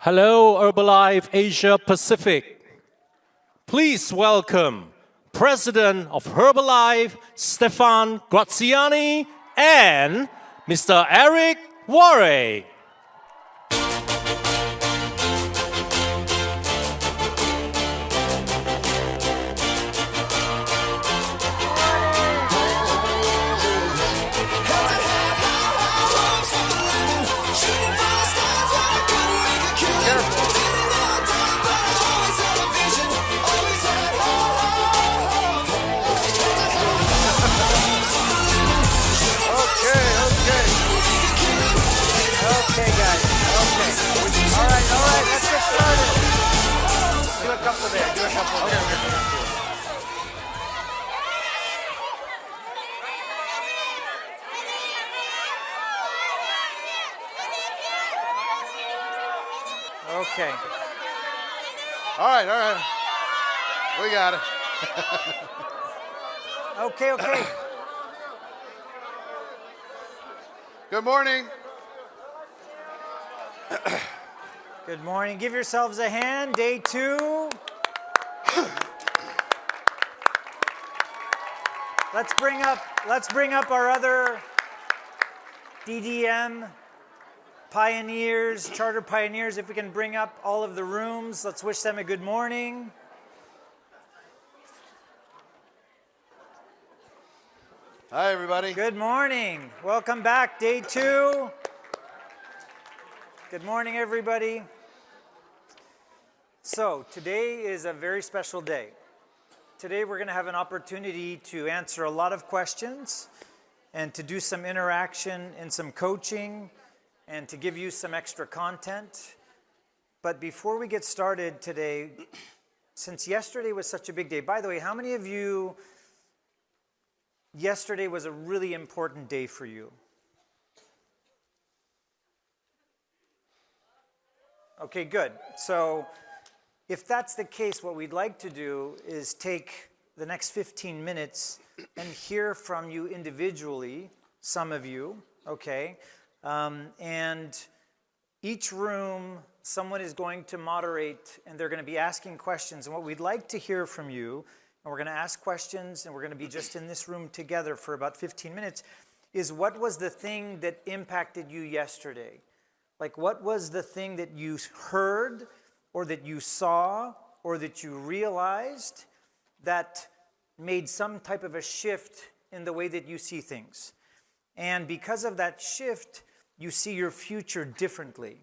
Hello, Herbalife Asia Pacific. Please welcome President of Herbalife, Stefan Graziani, and Mr. Eric Warre. Okay, guys. Okay. All right. Let's get started. Do a couple there. Okay. All right. We got it. Okay. Good morning. Good morning. Give yourselves a hand. Day 2. Let's bring up our other DDM pioneers, charter pioneers. If we can bring up all of the rooms, let's wish them a good morning. Hi, everybody. Good morning. Welcome back. Day 2. Good morning, everybody. So today is a very special day. Today we're going to have an opportunity to answer a lot of questions and to do some interaction and some coaching and to give you some extra content. But before we get started today, since yesterday was such a big day, by the way, how many of you, yesterday was a really important day for you? Okay, good. So if that's the case, what we'd like to do is take the next 15 minutes and hear from you individually, some of you, okay? And each room, someone is going to moderate and they're going to be asking questions. And what we'd like to hear from you, and we're going to ask questions and we're going to be just in this room together for about 15 minutes, is what was the thing that impacted you yesterday? Like, what was the thing that you heard or that you saw or that you realized that made some type of a shift in the way that you see things? And because of that shift, you see your future differently,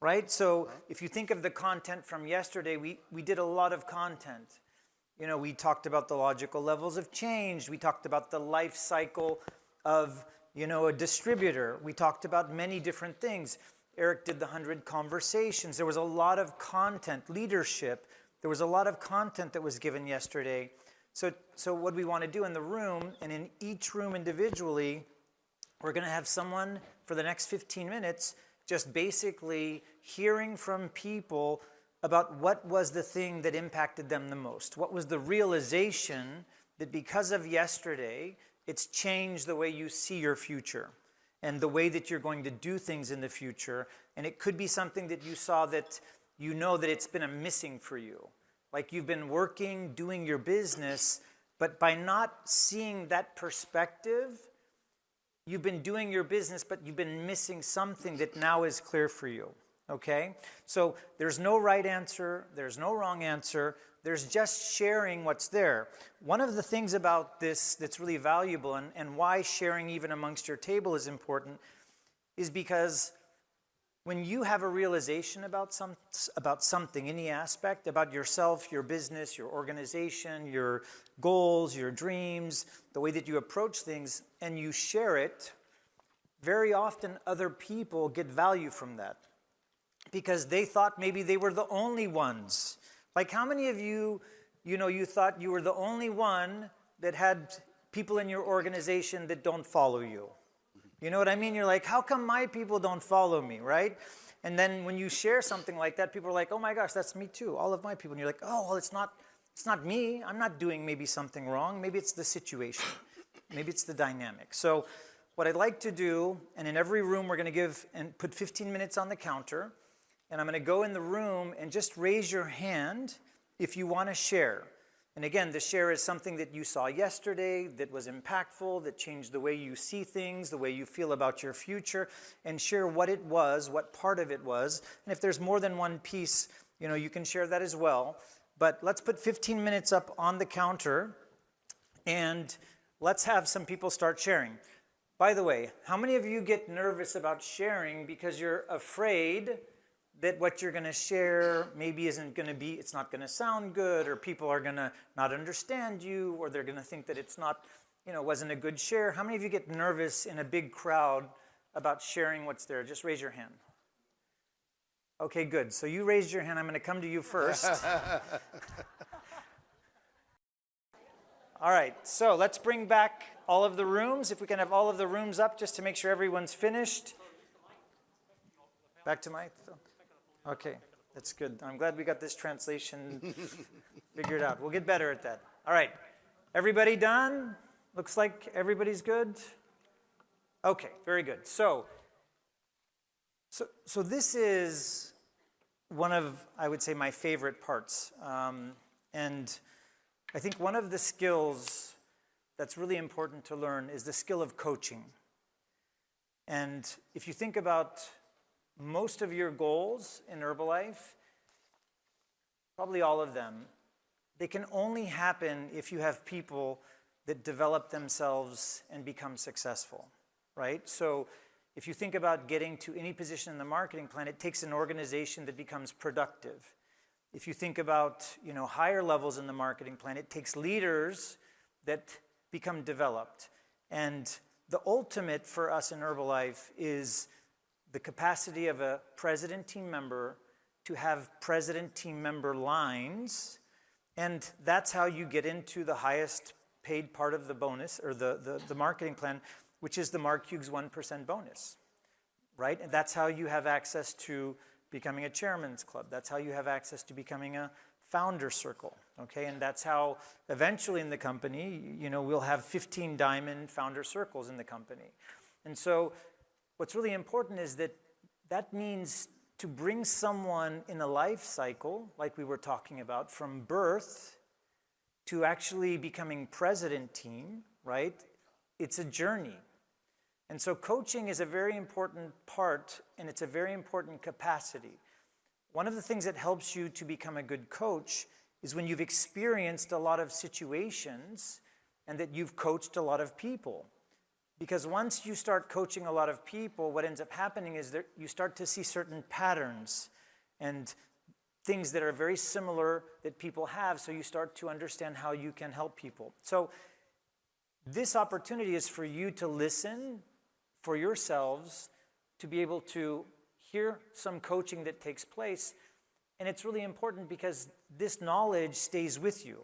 right? So if you think of the content from yesterday, we did a lot of content. You know, we talked about the logical levels of change. We talked about the life cycle of a distributor. We talked about many different things. Eric did the 100 conversations. There was a lot of content, leadership. There was a lot of content that was given yesterday. So what we want to do in the room, and in each room individually, we're going to have someone for the next 15 minutes just basically hearing from people about what was the thing that impacted them the most. What was the realization that because of yesterday, it's changed the way you see your future and the way that you're going to do things in the future. And it could be something that you saw that you know that it's been a missing for you. Like you've been working, doing your business, but by not seeing that perspective, you've been doing your business, but you've been missing something that now is clear for you. Okay? So there's no right answer, there's no wrong answer. There's just sharing what's there. One of the things about this that's really valuable and why sharing even amongst your table is important is because when you have a realization about something, any aspect, about yourself, your business, your organization, your goals, your dreams, the way that you approach things, and you share it, very often other people get value from that because they thought maybe they were the only ones. Like how many of you, you thought you were the only one that had people in your organization that don't follow you? You know what I mean? You're like, how come my people don't follow me, right? And then when you share something like that, people are like, oh my gosh, that's me too, all of my people. And you're like, oh, well, it's not me. I'm not doing maybe something wrong. Maybe it's the situation. Maybe it's the dynamic. So what I'd like to do, and in every room we're going to give and put 15 minutes on the counter, and I'm going to go in the room and just raise your hand if you want to share. And again, the share is something that you saw yesterday that was impactful, that changed the way you see things, the way you feel about your future, and share what it was, what part of it was. And if there's more than one piece, you can share that as well. But let's put 15 minutes up on the counter, and let's have some people start sharing. By the way, how many of you get nervous about sharing because you're afraid that what you're going to share maybe it's not going to sound good, or people are going to not understand you, or they're going to think that it's not, wasn't a good share? How many of you get nervous in a big crowd about sharing what's there? Just raise your hand. Okay, good. So you raised your hand. I'm going to come to you first. All right, so let's bring back all of the rooms. If we can have all of the rooms up just to make sure everyone's finished. Back to Mike. Okay, that's good. I'm glad we got this translation figured out. We'll get better at that. All right, everybody done? Looks like everybody's good. Okay, very good. So this is one of, I would say, my favorite parts. And I think one of the skills that's really important to learn is the skill of coaching. And if you think about most of your goals in Herbalife, probably all of them, they can only happen if you have people that develop themselves and become successful, right? So if you think about getting to any position in the marketing plan, it takes an organization that becomes productive. If you think about, higher levels in the marketing plan, it takes leaders that become developed. And the ultimate for us in Herbalife is the capacity of a president team member to have president team member lines. And that's how you get into the highest paid part of the bonus, or the marketing plan, which is the Mark Hughes 1% bonus, right? And that's how you have access to becoming a chairman's club. That's how you have access to becoming a founder circle, okay? And that's how eventually in the company, we'll have 15 diamond founder circles in the company. And so what's really important is that means to bring someone in a life cycle, like we were talking about, from birth to actually becoming president team, right? It's a journey. And so coaching is a very important part, and it's a very important capacity. One of the things that helps you to become a good coach is when you've experienced a lot of situations and that you've coached a lot of people. Because once you start coaching a lot of people, what ends up happening is that you start to see certain patterns and things that are very similar that people have, so you start to understand how you can help people. So this opportunity is for you to listen for yourselves, to be able to hear some coaching that takes place. And it's really important because this knowledge stays with you.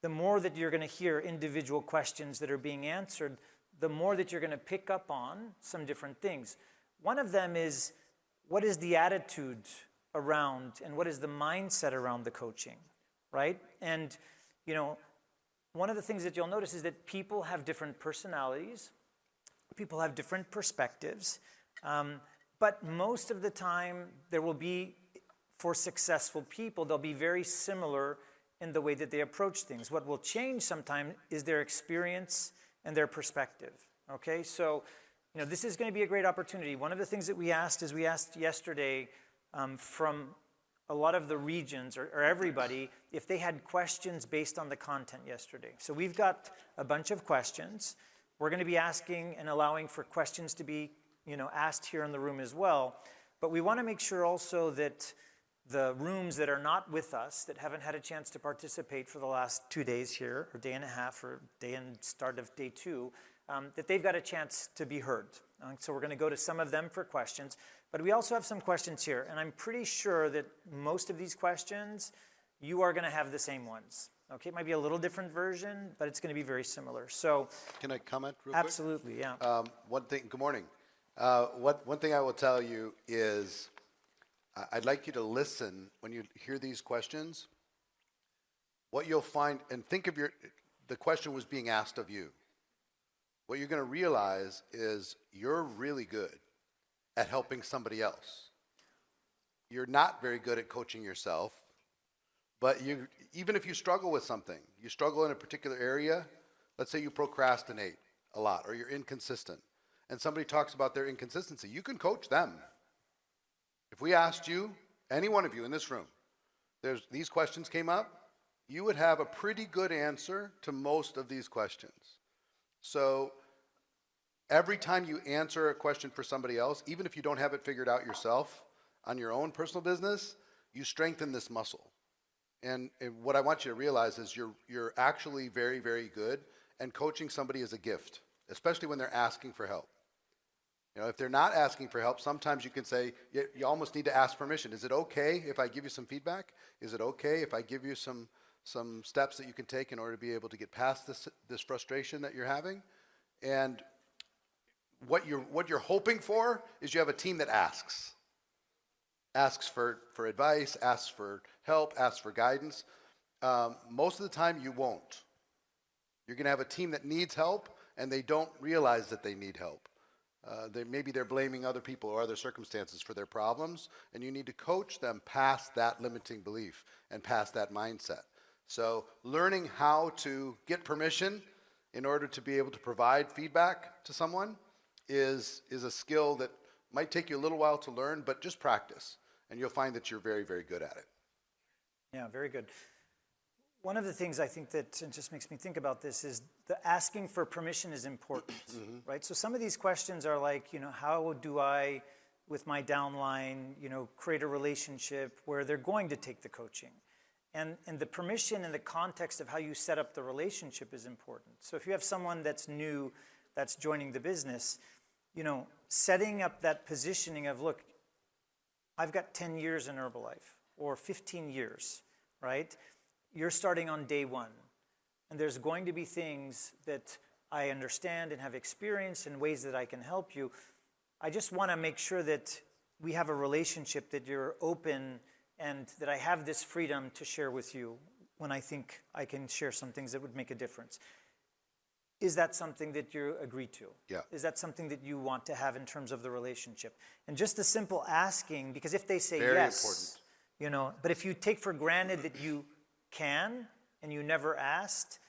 The more that you're going to hear individual questions that are being answered, the more that you're going to pick up on some different things. One of them is, what is the attitude around and what is the mindset around the coaching, right? And, one of the things that you'll notice is that people have different personalities, people have different perspectives, but most of the time there will be, for successful people, they'll be very similar in the way that they approach things. What will change sometimes is their experience and their perspective, okay? So, this is going to be a great opportunity. One of the things that we asked yesterday from a lot of the regions, or everybody, if they had questions based on the content yesterday. So we've got a bunch of questions. We're going to be asking and allowing for questions to be, asked here in the room as well. But we want to make sure also that the rooms that are not with us, that haven't had a chance to participate for the last 2 days here, or day and a half, or day and start of day 2, that they've got a chance to be heard. So we're going to go to some of them for questions. But we also have some questions here, and I'm pretty sure that most of these questions, you are going to have the same ones. Okay, it might be a little different version, but it's going to be very similar. So, Can I comment real absolutely, quick? yeah. One thing, good morning. One thing I will tell you is I'd like you to listen when you hear these questions. What you'll find, and think of the question was being asked of you. What you're going to realize is you're really good at helping somebody else. you're not very good at coaching yourself, but even if you struggle with something, you struggle in a particular area, let's say you procrastinate a lot or you're inconsistent, and somebody talks about their inconsistency, you can coach them. If we asked you, any one of you in this room, these questions came up, you would have a pretty good answer to most of these questions. So every time you answer a question for somebody else, even if you don't have it figured out yourself on your own personal business, you strengthen this muscle. And what I want you to realize is you're actually very, very good, and coaching somebody is a gift, especially when they're asking for help. You know, if they're not asking for help, sometimes you can say, you almost need to ask permission. Is it okay if I give you some feedback? Is it okay if I give you some steps that you can take in order to be able to get past this frustration that you're having? And what you're hoping for is you have a team that asks for advice, asks for help, asks for guidance. Most of the time you won't. You're going to have a team that needs help, and they don't realize that they need help. Maybe they're blaming other people or other circumstances for their problems, and you need to coach them past that limiting belief and past that mindset. So learning how to get permission in order to be able to provide feedback to someone is a skill that might take you a little while to learn, but just practice, and you'll find that you're very, very good at it. Yeah, very good. One of the things I think that just makes me think about this is the asking for permission is important, right? So some of these questions are like, how do I, with my downline, create a relationship where they're going to take the coaching? And the permission and the context of how you set up the relationship is important. So if you have someone that's new, that's joining the business, setting up that positioning of, look, I've got 10 years in Herbalife or 15 years, right? You're starting on day one, and there's going to be things that I understand and have experienced in ways that I can help you. I just want to make sure that we have a relationship, that you're open, and that I have this freedom to share with you when I think I can share some things that would make a difference. Is that something that you agree to? Yeah. Is that something that you want to have in terms of the relationship? And just the simple asking, because if they say Very yes, but if you take for granted that you can and you never asked,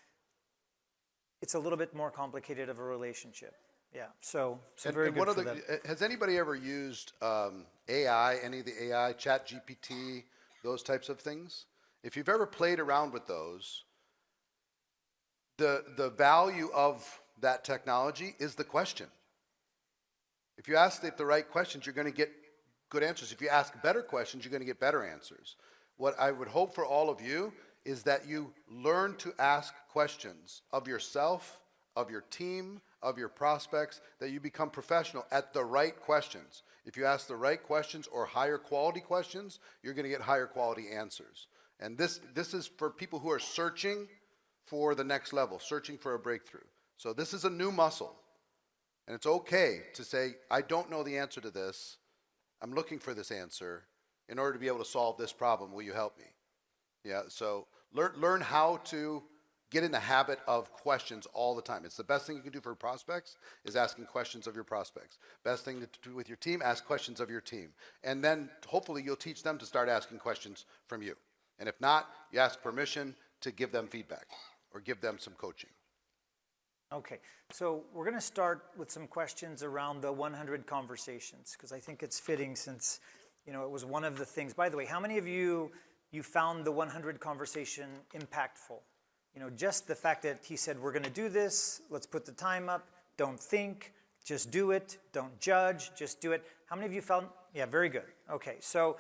it's a little bit more complicated of a relationship. Yeah, so very good for that. Has anybody ever used AI, any of the AI, ChatGPT, those types of things? If you've ever played around with those, the value of that technology is the question. If you ask it the right questions, you're going to get good answers. If you ask better questions, you're going to get better answers. What I would hope for all of you is that you learn to ask questions of yourself, of your team, of your prospects, that you become professional at the right questions. If you ask the right questions or higher quality questions, you're going to get higher quality answers. And this is for people who are searching for the next level, searching for a breakthrough. So this is a new muscle. And it's okay to say, I don't know the answer to this. I'm looking for this answer. In order to be able to solve this problem, will you help me? Yeah, so learn how to get in the habit of questions all the time. It's the best thing you can do for prospects is asking questions of your prospects. Best thing to do with your team, ask questions of your team. And then hopefully you'll teach them to start asking questions from you. And if not, you ask permission to give them feedback or give them some coaching. Okay, so we're going to start with some questions around the 100 conversations, because I think it's fitting since, it was one of the things. By the way, how many of you found the 100 conversation impactful? Just the fact that he said, we're going to do this, let's put the time up, don't think, just do it, don't judge, just do it. How many of you found? Yeah, very good. Okay, so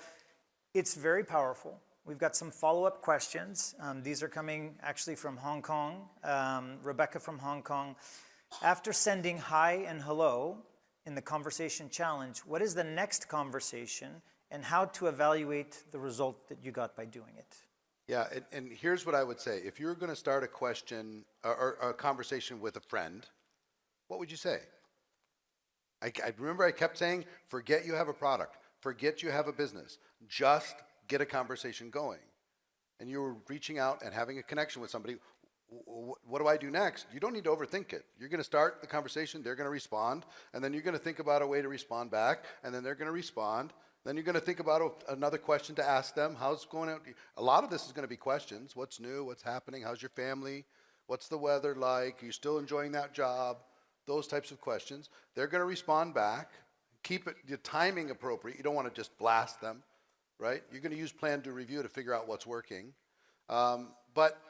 it's very powerful. We've got some follow-up questions. These are coming actually from Hong Kong. Rebecca from Hong Kong. After sending hi and hello in the conversation challenge, what is the next conversation and how to evaluate the result that you got by doing it? Yeah, and here's what I would say. If you're going to start a question or a conversation with a friend, what would you say? I remember I kept saying, forget you have a product. Forget you have a business. Just get a conversation going. And you were reaching out and having a connection with somebody. what do I do next? You don't need to overthink it. You're going to start the conversation, they're going to respond, and then you're going to think about a way to respond back, and then they're going to respond. Then you're going to think about another question to ask them. How's it going out? A lot of this is going to be questions. What's new? What's happening? How's your family? What's the weather like? Are you still enjoying that job? Those types of questions. They're going to respond back. Keep it the timing appropriate. You don't want to just blast them, right? You're going to use plan, do, review to figure out what's working. But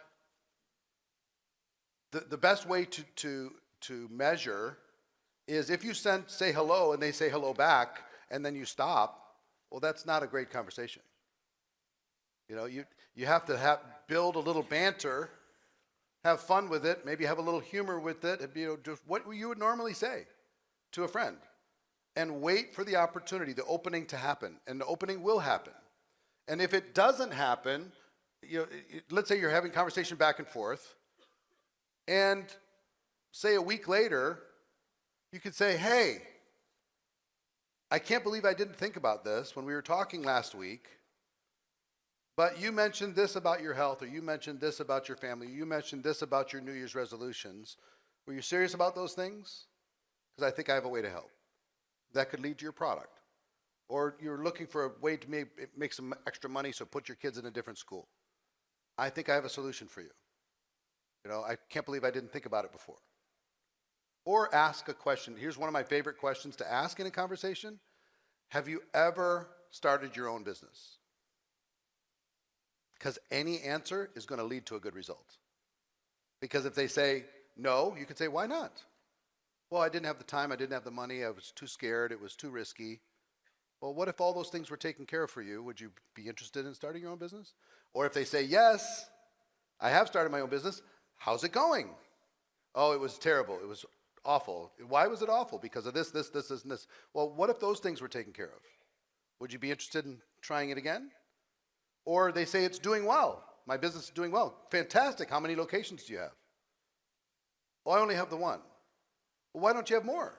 the best way to measure is if you say hello and they say hello back and then you stop, well, that's not a great conversation. You know, you have to build a little banter, have fun with it, maybe have a little humor with it, and, you know, just what you would normally say to a friend, and wait for the opportunity, the opening to happen, and the opening will happen. And if it doesn't happen, you know, let's say you're having conversation back and forth, and say a week later, you could say, hey, I can't believe I didn't think about this when we were talking last week, but you mentioned this about your health, or you mentioned this about your family, you mentioned this about your New Year's resolutions. Were you serious about those things? Because I think I have a way to help. That could lead to your product. Or you're looking for a way to make some extra money, so put your kids in a different school. I think I have a solution for you. You know, I can't believe I didn't think about it before. Or ask a question. Here's one of my favorite questions to ask in a conversation. Have you ever started your own business? Because any answer is going to lead to a good result. Because if they say no, you can say, why not? Well, I didn't have the time, I didn't have the money, I was too scared, it was too risky. Well, what if all those things were taken care of for you? Would you be interested in starting your own business? Or if they say, yes, I have started my own business, how's it going? Oh, it was terrible, it was awful. Why was it awful? Because of this, and this. Well, what if those things were taken care of? Would you be interested in trying it again? Or they say it's doing well. My business is doing well. Fantastic. How many locations do you have? Well, I only have the one. Well, why don't you have more?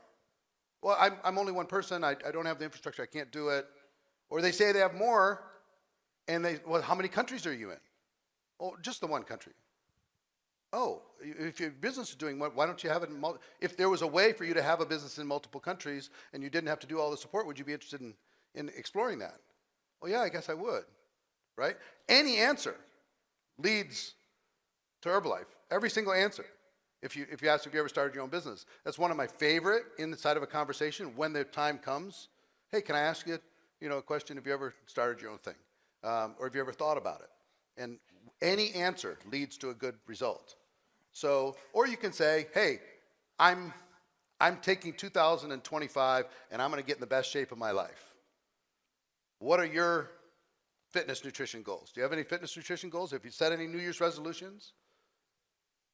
Well, I'm only one person. I don't have the infrastructure. I can't do it. Or they say they have more, and well, how many countries are you in? Oh, just the one country. Oh, if your business is doing well, why don't you have it in if there was a way for you to have a business in multiple countries and you didn't have to do all the support, would you be interested in exploring that? Well, yeah, I guess I would, right? Any answer leads to Herbalife. Every single answer. If you ask if you ever started your own business, that's one of my favorite inside of a conversation when the time comes. Hey, can I ask you, a question? Have you ever started your own thing, or have you ever thought about it? And any answer leads to a good result. So, or you can say, hey, I'm taking 2025 and I'm going to get in the best shape of my life. What are your fitness nutrition goals? Do you have any fitness nutrition goals? Have you set any New Year's resolutions?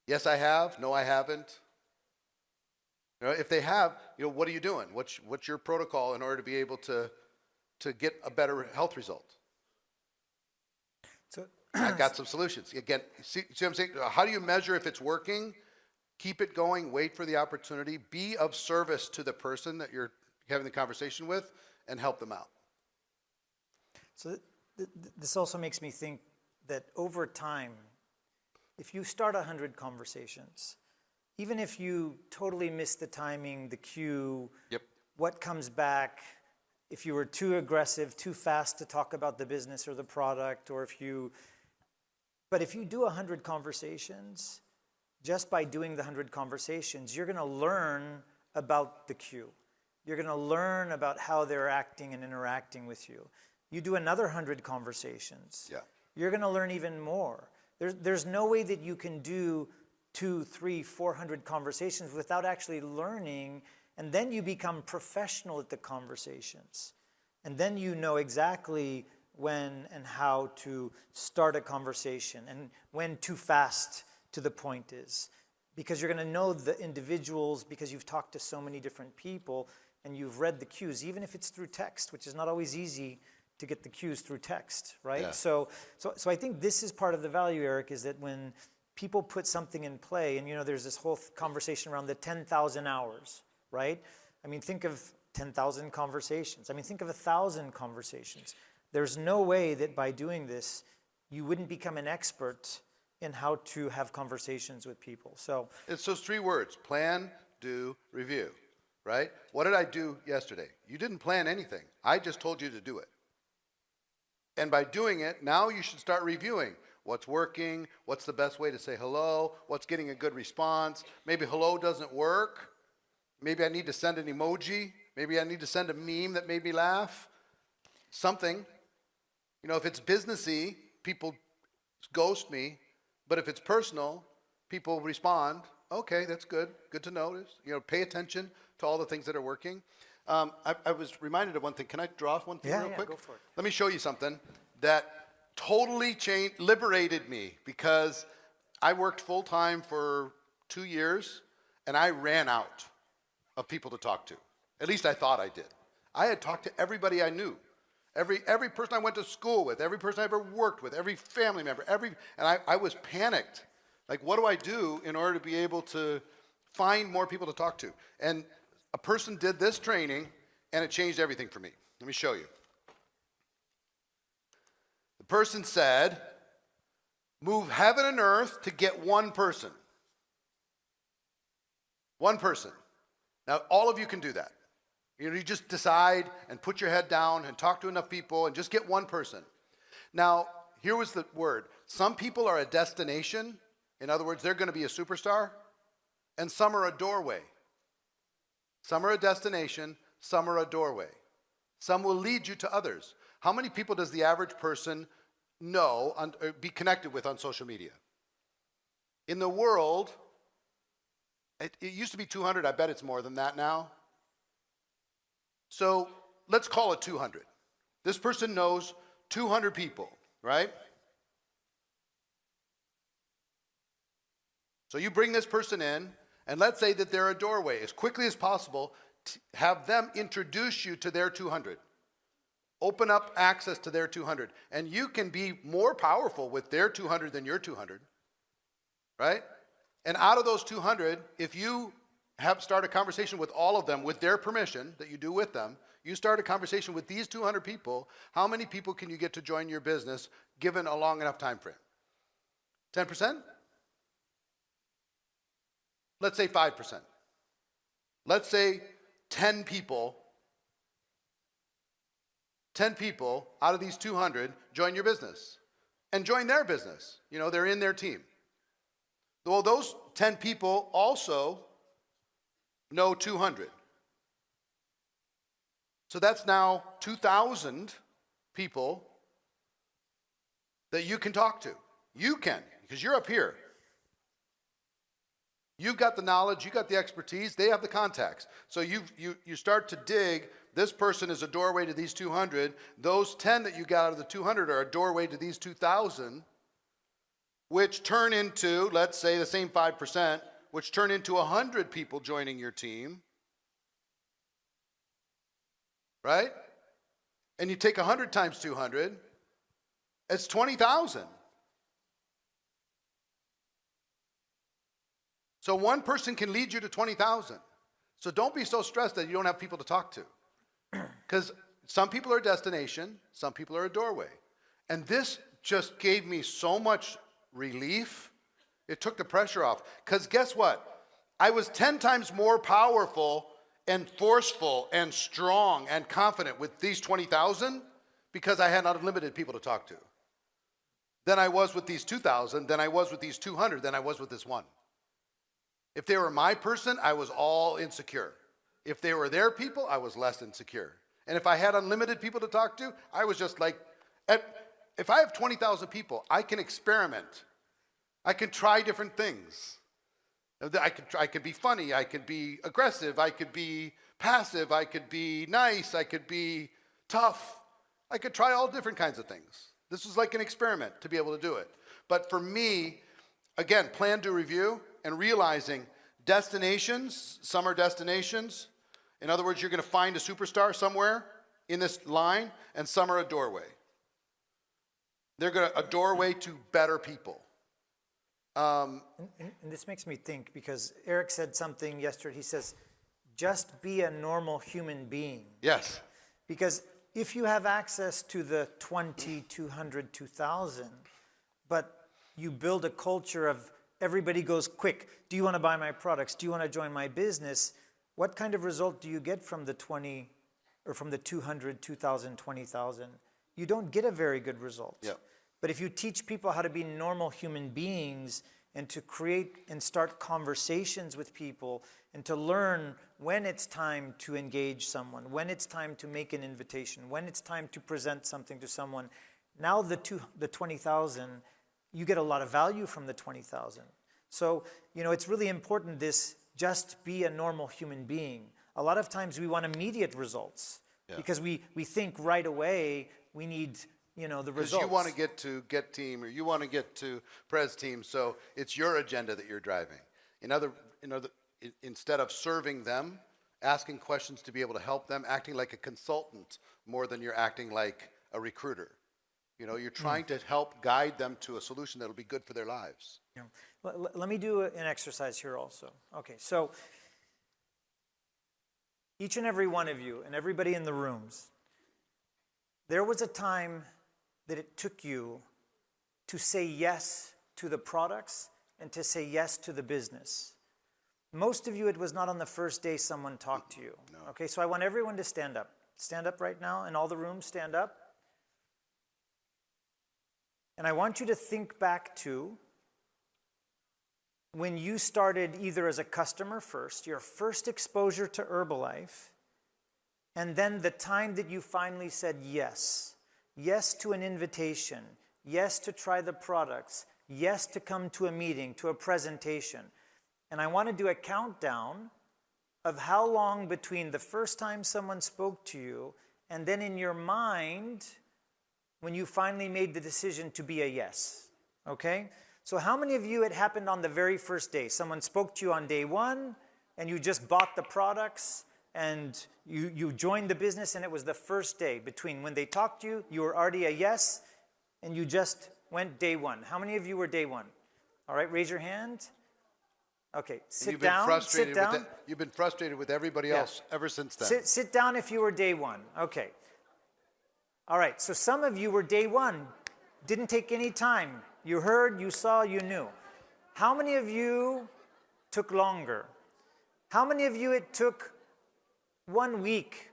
Yes, I have. No, I haven't. If they have, what are you doing? What's your protocol in order to be able to get a better health result? So I got some solutions. Again, see what I'm saying? How do you measure if it's working? Keep it going. Wait for the opportunity. Be of service to the person that you're having the conversation with, and help them out. So this also makes me think that over time, if you start 100 conversations, even if you totally miss the timing, the cue, Yep. what comes back, if you were too aggressive, too fast to talk about the business or the product, but if you do 100 conversations, just by doing the 100 conversations, you're going to learn about the cue. You're going to learn about how they're acting and interacting with you. You do another 100 conversations, Yeah. you're going to learn even more. There's no way that you can do 200, 300, 400 conversations without actually learning, and then you become professional at the conversations. And then you know exactly when and how to start a conversation and when too fast to the point is. Because you're going to know the individuals because you've talked to so many different people and you've read the cues, even if it's through text, which is not always easy to get the cues through text, right? Yeah. So I think this is part of the value, Eric, is that when people put something in play, and there's this whole conversation around the 10,000 hours, right? I mean, think of 10,000 conversations. I mean, think of 1,000 conversations. There's no way that by doing this, you wouldn't become an expert in how to have conversations with people. So It's those 3 words: plan, do, review, right? What did I do yesterday? You didn't plan anything. I just told you to do it. And by doing it, now you should start reviewing what's working, what's the best way to say hello, what's getting a good response. Maybe hello doesn't work. Maybe I need to send an emoji. Maybe I need to send a meme that made me laugh. Something. You know, if it's businessy, people ghost me. But if it's personal, people respond. Okay, that's good. Good to notice. You know, pay attention to all the things that are working. I was reminded of one thing. Can I draw one thing real quick? Go for it. Let me show you something that totally changed, liberated me, because I worked full time for 2 years and I ran out of people to talk to. At least I thought I did. I had talked to everybody I knew. Every person I went to school with, every person I ever worked with, every family member, and I was panicked. Like, what do I do in order to be able to find more people to talk to? And a person did this training, and it changed everything for me. Let me show you. The person said, move heaven and earth to get one person. One person. Now, all of you can do that. You know, you just decide and put your head down and talk to enough people and just get one person. Now, here was the word. Some people are a destination. In other words, they're going to be a superstar. And some are a doorway. Some are a destination. Some are a doorway. Some will lead you to others. How many people does the average person know or be connected with on social media? In the world, it used to be 200. I bet it's more than that now. So let's call it 200. This person knows 200 people, right? So you bring this person in, and let's say that they're a doorway. As quickly as possible, have them introduce you to their 200. Open up access to their 200. And you can be more powerful with their 200 than your 200, right? And out of those 200, if you start a conversation with all of them with their permission that you do with them, you start a conversation with these 200 people, how many people can you get to join your business given a long enough time frame? 10%? Let's say 5%. Let's say 10 people out of these 200 join your business and join their business. You know, they're in their team. Well, those 10 people also know 200. So that's now 2,000 people that you can talk to. You can, because you're up here. You've got the knowledge, you got the expertise, they have the contacts. So you start to dig, this person is a doorway to these 200. Those 10 that you got out of the 200 are a doorway to these 2,000, which turn into, let's say, the same 5%, which turn into 100 people joining your team, right? And you take 100 times 200, it's 20,000. So one person can lead you to 20,000. So don't be so stressed that you don't have people to talk to. Because some people are a destination, some people are a doorway. And this just gave me so much relief. It took the pressure off. Because guess what? I was 10 times more powerful and forceful and strong and confident with these 20,000 because I had unlimited people to talk to. Than I was with these 2,000, than I was with these 200, than I was with this one. If they were my person, I was all insecure. If they were their people, I was less insecure. And if I had unlimited people to talk to, I was just like, if I have 20,000 people, I can experiment. I can try different things. I could be funny, I could be aggressive, I could be passive, I could be nice, I could be tough. I could try all different kinds of things. This was like an experiment to be able to do it. But for me, again, plan to review and realizing destinations, some are destinations. In other words, you're going to find a superstar somewhere in this line, and some are a doorway. They're a doorway to better people. And this makes me think, because Eric said something yesterday. He says, just be a normal human being. Yes. Because if you have access to the 20, 200, 2,000, but you build a culture of everybody goes quick. Do you want to buy my products? Do you want to join my business? What kind of result do you get from the 20 or from the 200, 2,000, 20,000? You don't get a very good result. Yeah. But if you teach people how to be normal human beings and to create and start conversations with people and to learn when it's time to engage someone, when it's time to make an invitation, when it's time to present something to someone, now the 20,000, you get a lot of value from the 20,000. So, it's really important this just be a normal human being. A lot of times we want immediate results because we think right away we need the results. Because you want to get to Get Team or you want to get to Pres Team, so it's your agenda that you're driving. Instead of serving them, asking questions to be able to help them, acting like a consultant more than you're acting like a recruiter. You're trying to help guide them to a solution that'll be good for their lives. Yeah. Let me do an exercise here also. Okay, so each and every one of you and everybody in the rooms, there was a time that it took you to say yes to the products and to say yes to the business. Most of you, it was not on the first day someone talked to you. No. Okay, so I want everyone to stand up. Stand up right now, in all the rooms, stand up. And I want you to think back to when you started either as a customer first, your first exposure to Herbalife, and then the time that you finally said yes. Yes to an invitation. Yes to try the products. Yes to come to a meeting, to a presentation. And I want to do a countdown of how long between the first time someone spoke to you and then in your mind when you finally made the decision to be a yes. Okay? So how many of you it happened on the very first day? Someone spoke to you on day one and you just bought the products and you joined the business and it was the first day between when they talked to you, you were already a yes and you just went day one. How many of you were day one? All right, raise your hand. Okay, sit down. Sit down. You've been frustrated with everybody else ever since then. Sit down if you were day one. Okay. All right, so some of you were day one. Didn't take any time. You heard, you saw, you knew. How many of you took longer? How many of you it took 1 week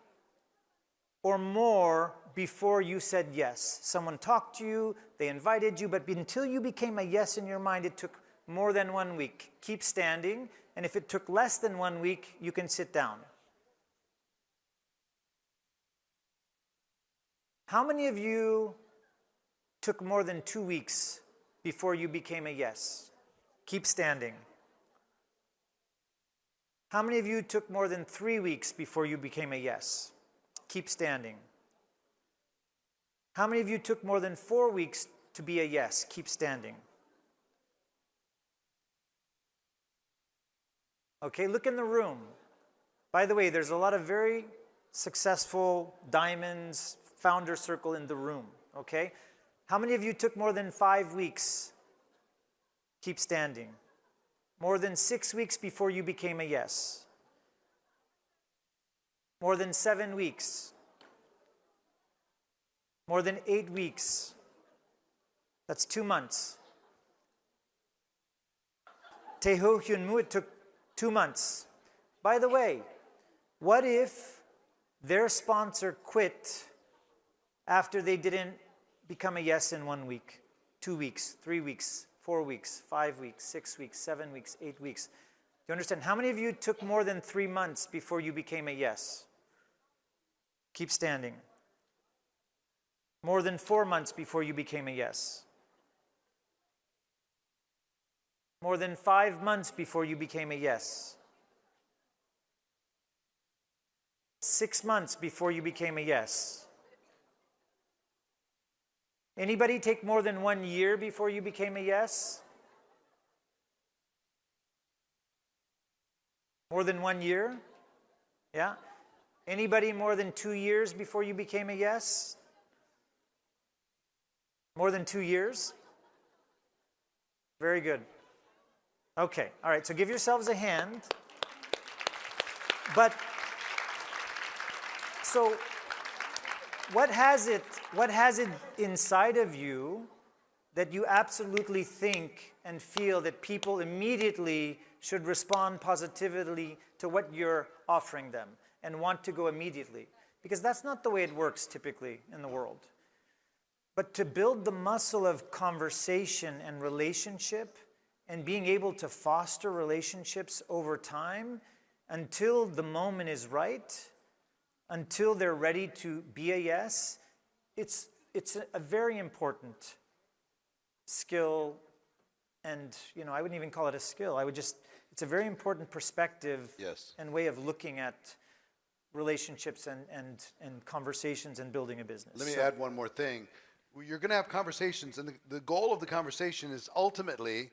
or more before you said yes? Someone talked to you, they invited you, but until you became a yes in your mind, it took more than 1 week. Keep standing, and if it took less than 1 week, you can sit down. How many of you took more than 2 weeks before you became a yes? Keep standing. How many of you took more than 3 weeks before you became a yes? Keep standing. How many of you took more than 4 weeks to be a yes? Keep standing. Okay, look in the room. By the way, there's a lot of very successful diamonds, founder circle in the room, okay? How many of you took more than 5 weeks? Keep standing. More than 6 weeks before you became a yes. More than 7 weeks. More than 8 weeks. That's 2 months. Teho Hyunmu, it took 2 months. By the way, what if their sponsor quit after they didn't become a yes in 1 week, 2 weeks, 3 weeks, 4 weeks, 5 weeks, 6 weeks, 7 weeks, 8 weeks? Do you understand? How many of you took more than 3 months before you became a yes? Keep standing. More than 4 months before you became a yes. More than 5 months before you became a yes. 6 months before you became a yes. Anybody take more than 1 year before you became a yes? More than 1 year? Yeah? Anybody more than 2 years before you became a yes? More than 2 years? Very good. Okay, all right, so give yourselves a hand. But, so, what has it inside of you that you absolutely think and feel that people immediately should respond positively to what you're offering them and want to go immediately. Because that's not the way it works typically in the world. But to build the muscle of conversation and relationship and being able to foster relationships over time until the moment is right, until they're ready to be a yes, it's a very important skill. And I wouldn't even call it a skill. It's a very important perspective and way of looking at relationships and conversations and building a business. Let me add one more thing. You're going to have conversations, and the goal of the conversation is ultimately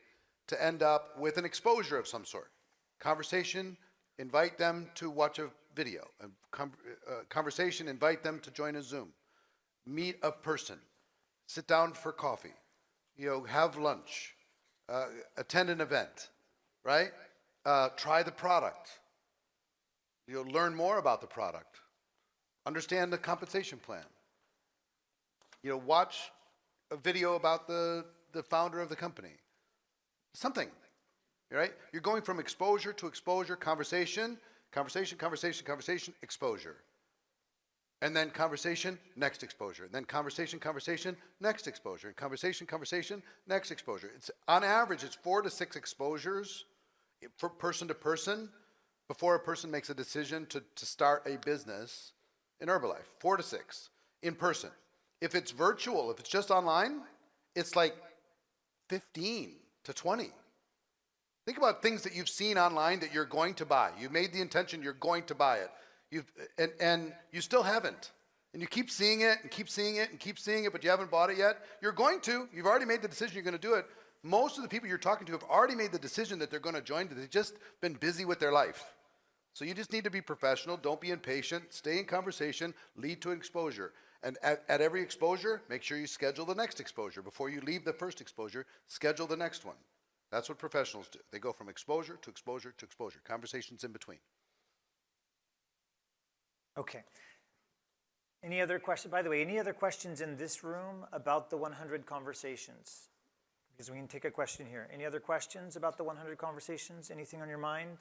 to end up with an exposure of some sort. Conversation, invite them to watch a video. Conversation, invite them to join a Zoom. Meet a person. Sit down for coffee. Have lunch. Attend an event, right? Try the product. Learn more about the product. Understand the compensation plan. Watch a video about the founder of the company. Something, right? You're going from exposure to exposure, conversation, exposure. And then conversation, next exposure. And then conversation, next exposure. And conversation, next exposure. On average, it's 4 to 6 exposures for person to person before a person makes a decision to start a business in Herbalife. 4 to 6 in person. If it's virtual, if it's just online, it's like 15 to 20. Think about things that you've seen online that you're going to buy. You've made the intention you're going to buy it. And you still haven't. And you keep seeing it and keep seeing it and keep seeing it, but you haven't bought it yet. You're going to. You've already made the decision you're going to do it. Most of the people you're talking to have already made the decision that they're going to join. They've just been busy with their life. So you just need to be professional. Don't be impatient. Stay in conversation. Lead to an exposure. And at every exposure, make sure you schedule the next exposure. Before you leave the first exposure, schedule the next one. That's what professionals do. They go from exposure to exposure to exposure. Conversations in between. Okay. Any other questions? By the way, any other questions in this room about the 100 conversations? Because we can take a question here. Any other questions about the 100 conversations? Anything on your mind?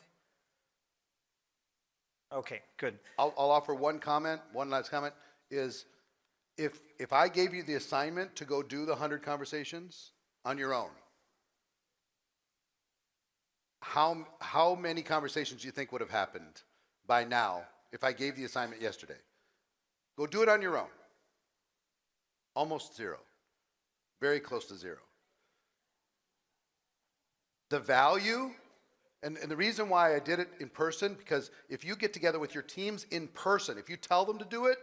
Okay, good. I'll offer one last comment, is if I gave you the assignment to go do the 100 conversations on your own, how many conversations do you think would have happened by now if I gave the assignment yesterday? Go do it on your own. Almost zero. Very close to zero. The value, and the reason why I did it in person, because if you get together with your teams in person, if you tell them to do it,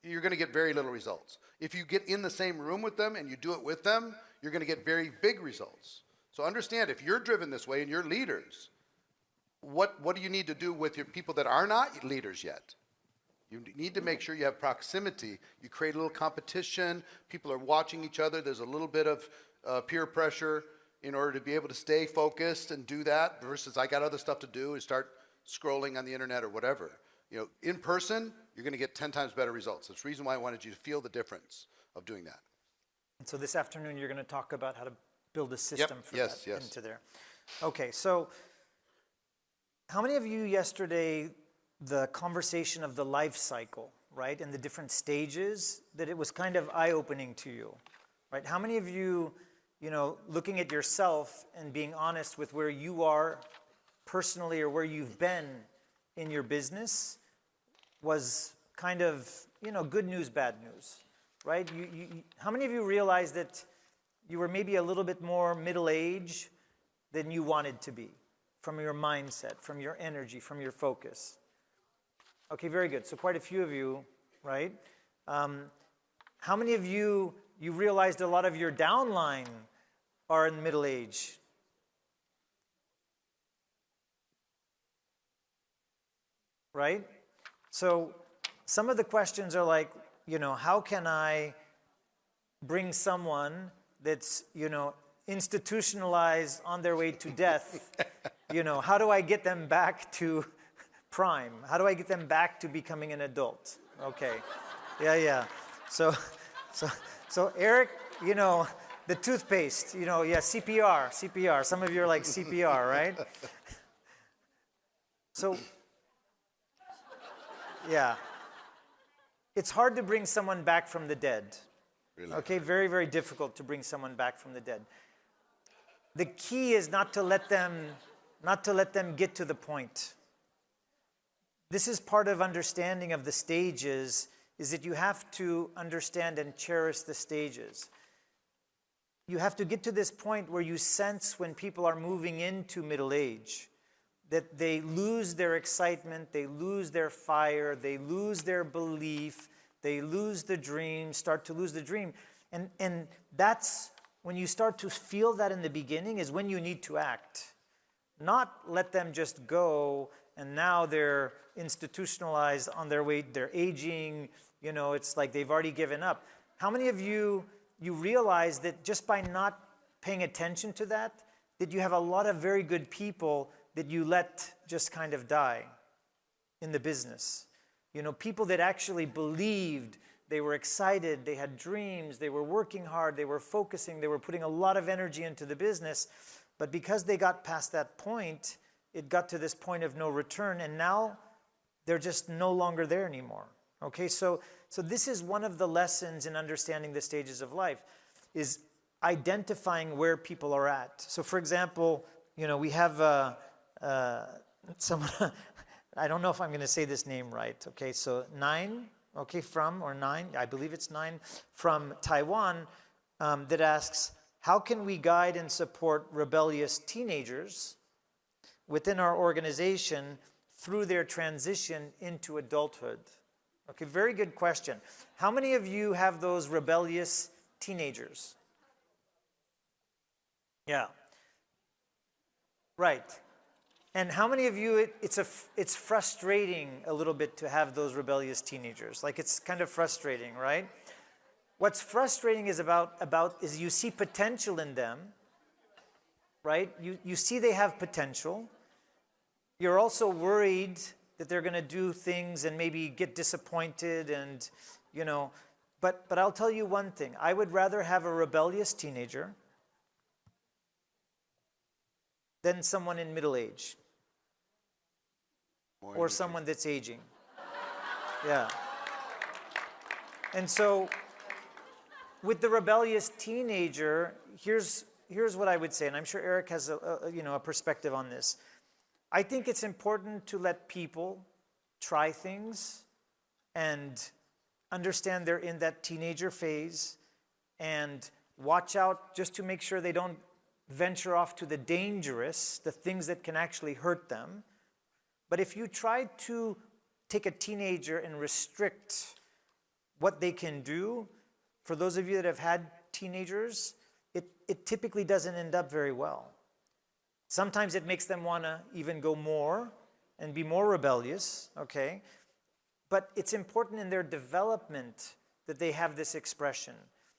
you're going to get very little results. If you get in the same room with them and you do it with them, you're going to get very big results. So understand, if you're driven this way and you're leaders, what do you need to do with your people that are not leaders yet? You need to make sure you have proximity. You create a little competition. People are watching each other. There's a little bit of peer pressure in order to be able to stay focused and do that versus I got other stuff to do and start scrolling on the internet or whatever. In person, you're going to get 10 times better results. That's the reason why I wanted you to feel the difference of doing that. And so this afternoon, you're going to talk about how to build a system for that into there. Okay, so how many of you yesterday, the conversation of the life cycle, right, and the different stages, that it was kind of eye-opening to you, right? How many of you, looking at yourself and being honest with where you are personally or where you've been in your business was kind of, good news, bad news, right? How many of you realize that you were maybe a little bit more middle-aged than you wanted to be from your mindset, from your energy, from your focus? Okay, very good. So quite a few of you, right? How many of you realized a lot of your downline are in middle age? Right? So some of the questions are like, how can I bring someone that's, institutionalized on their way to death? How do I get them back to prime? How do I get them back to becoming an adult? Okay. Yeah. So Eric, The toothpaste, you know, yeah, CPR. Some of you are like CPR, right? So, yeah. It's hard to bring someone back from the dead. Really? Okay, very, very difficult to bring someone back from the dead. The key is not to let them get to the point. This is part of understanding of the stages, is that you have to understand and cherish the stages. You have to get to this point where you sense when people are moving into middle age, that they lose their excitement, they lose their fire, they lose their belief, they lose the dream, start to lose the dream. And that's when you start to feel that in the beginning is when you need to act. Not let them just go and now they're institutionalized on their way, they're aging, you know, it's like they've already given up. How many of you realize that just by not paying attention to that you have a lot of very good people that you let just kind of die in the business? You know, people that actually believed, they were excited, they had dreams, they were working hard, they were focusing, they were putting a lot of energy into the business, but because they got past that point, it got to this point of no return, and now they're just no longer there anymore. Okay, so this is one of the lessons in understanding the stages of life, is identifying where people are at. So for example, you know, we have someone, I don't know if I'm going to say this name right, okay, so Nine, okay, I believe it's Nine, from Taiwan, that asks, how can we guide and support rebellious teenagers within our organization through their transition into adulthood? Okay, very good question. How many of you have those rebellious teenagers? Yeah. Right. And how many of you, it's frustrating a little bit to have those rebellious teenagers? Like it's kind of frustrating, right? What's frustrating is is you see potential in them, right? You see they have potential. You're also worried that they're going to do things and maybe get disappointed and, you know, but I'll tell you one thing. I would rather have a rebellious teenager than someone in middle age or someone that's aging. Yeah. And so with the rebellious teenager, here's what I would say, and I'm sure Eric has a perspective on this. I think it's important to let people try things and understand they're in that teenager phase and watch out just to make sure they don't venture off to the things that can actually hurt them. But if you try to take a teenager and restrict what they can do, for those of you that have had teenagers, it typically doesn't end up very well. Sometimes it makes them want to even go more and be more rebellious, okay? But it's important in their development that they have this expression.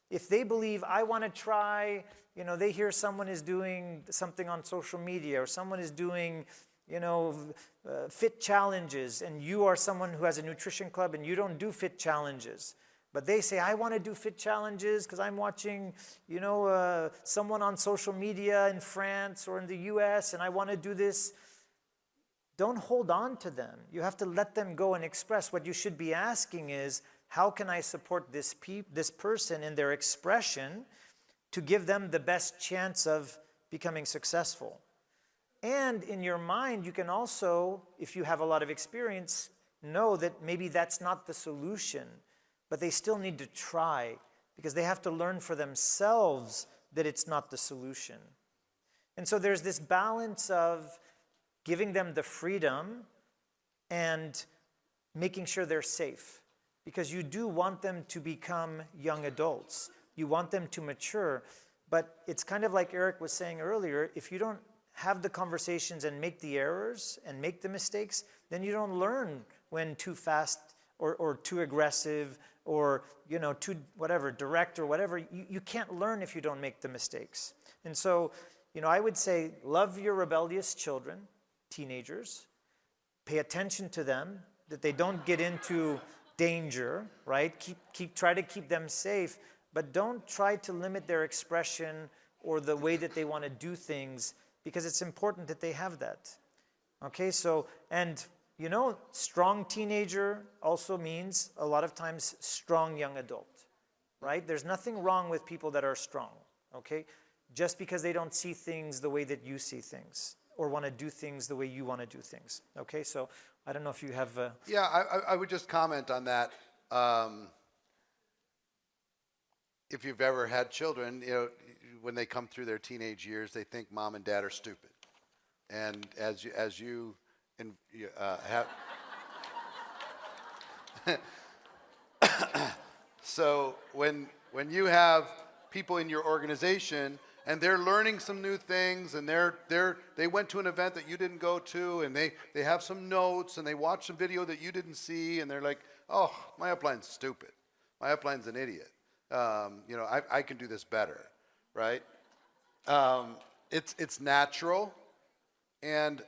If they believe, I want to try, you know, they hear someone is doing something on social media or someone is doing, you know, fit challenges, and you are someone who has a nutrition club and you don't do fit challenges. But they say, I want to do fit challenges because I'm watching, you know, someone on social media in France or in the US, and I want to do this. Don't hold on to them. You have to let them go and express. What you should be asking is, how can I support this person in their expression to give them the best chance of becoming successful? And in your mind, you can also, if you have a lot of experience, know that maybe that's not the solution. But they still need to try because they have to learn for themselves that it's not the solution. And so there's this balance of giving them the freedom and making sure they're safe, because you do want them to become young adults. You want them to mature. But it's kind of like Eric was saying earlier, if you don't have the conversations and make the errors and make the mistakes, then you don't learn when too fast or too aggressive or, you know, too whatever, direct or whatever. You can't learn if you don't make the mistakes. And so, you know, I would say love your rebellious children, teenagers. Pay attention to them, that they don't get into danger, right? Try to keep them safe, but don't try to limit their expression or the way that they want to do things, because it's important that they have that. Okay, so, and you know, strong teenager also means a lot of times strong young adult, right? There's nothing wrong with people that are strong, okay? Just because they don't see things the way that you see things, or want to do things the way you want to do things, okay? So I don't know if you have Yeah, I would just comment on that. If you've ever had children, you know, when they come through their teenage years, they think mom and dad are stupid. And as you have, so when you have people in your organization and they're learning some new things, and they went to an event that you didn't go to, and they have some notes, and they watch some video that you didn't see, and they're like, oh, my upline's stupid, my upline's an idiot. You know, I can do this better, right? It's natural, and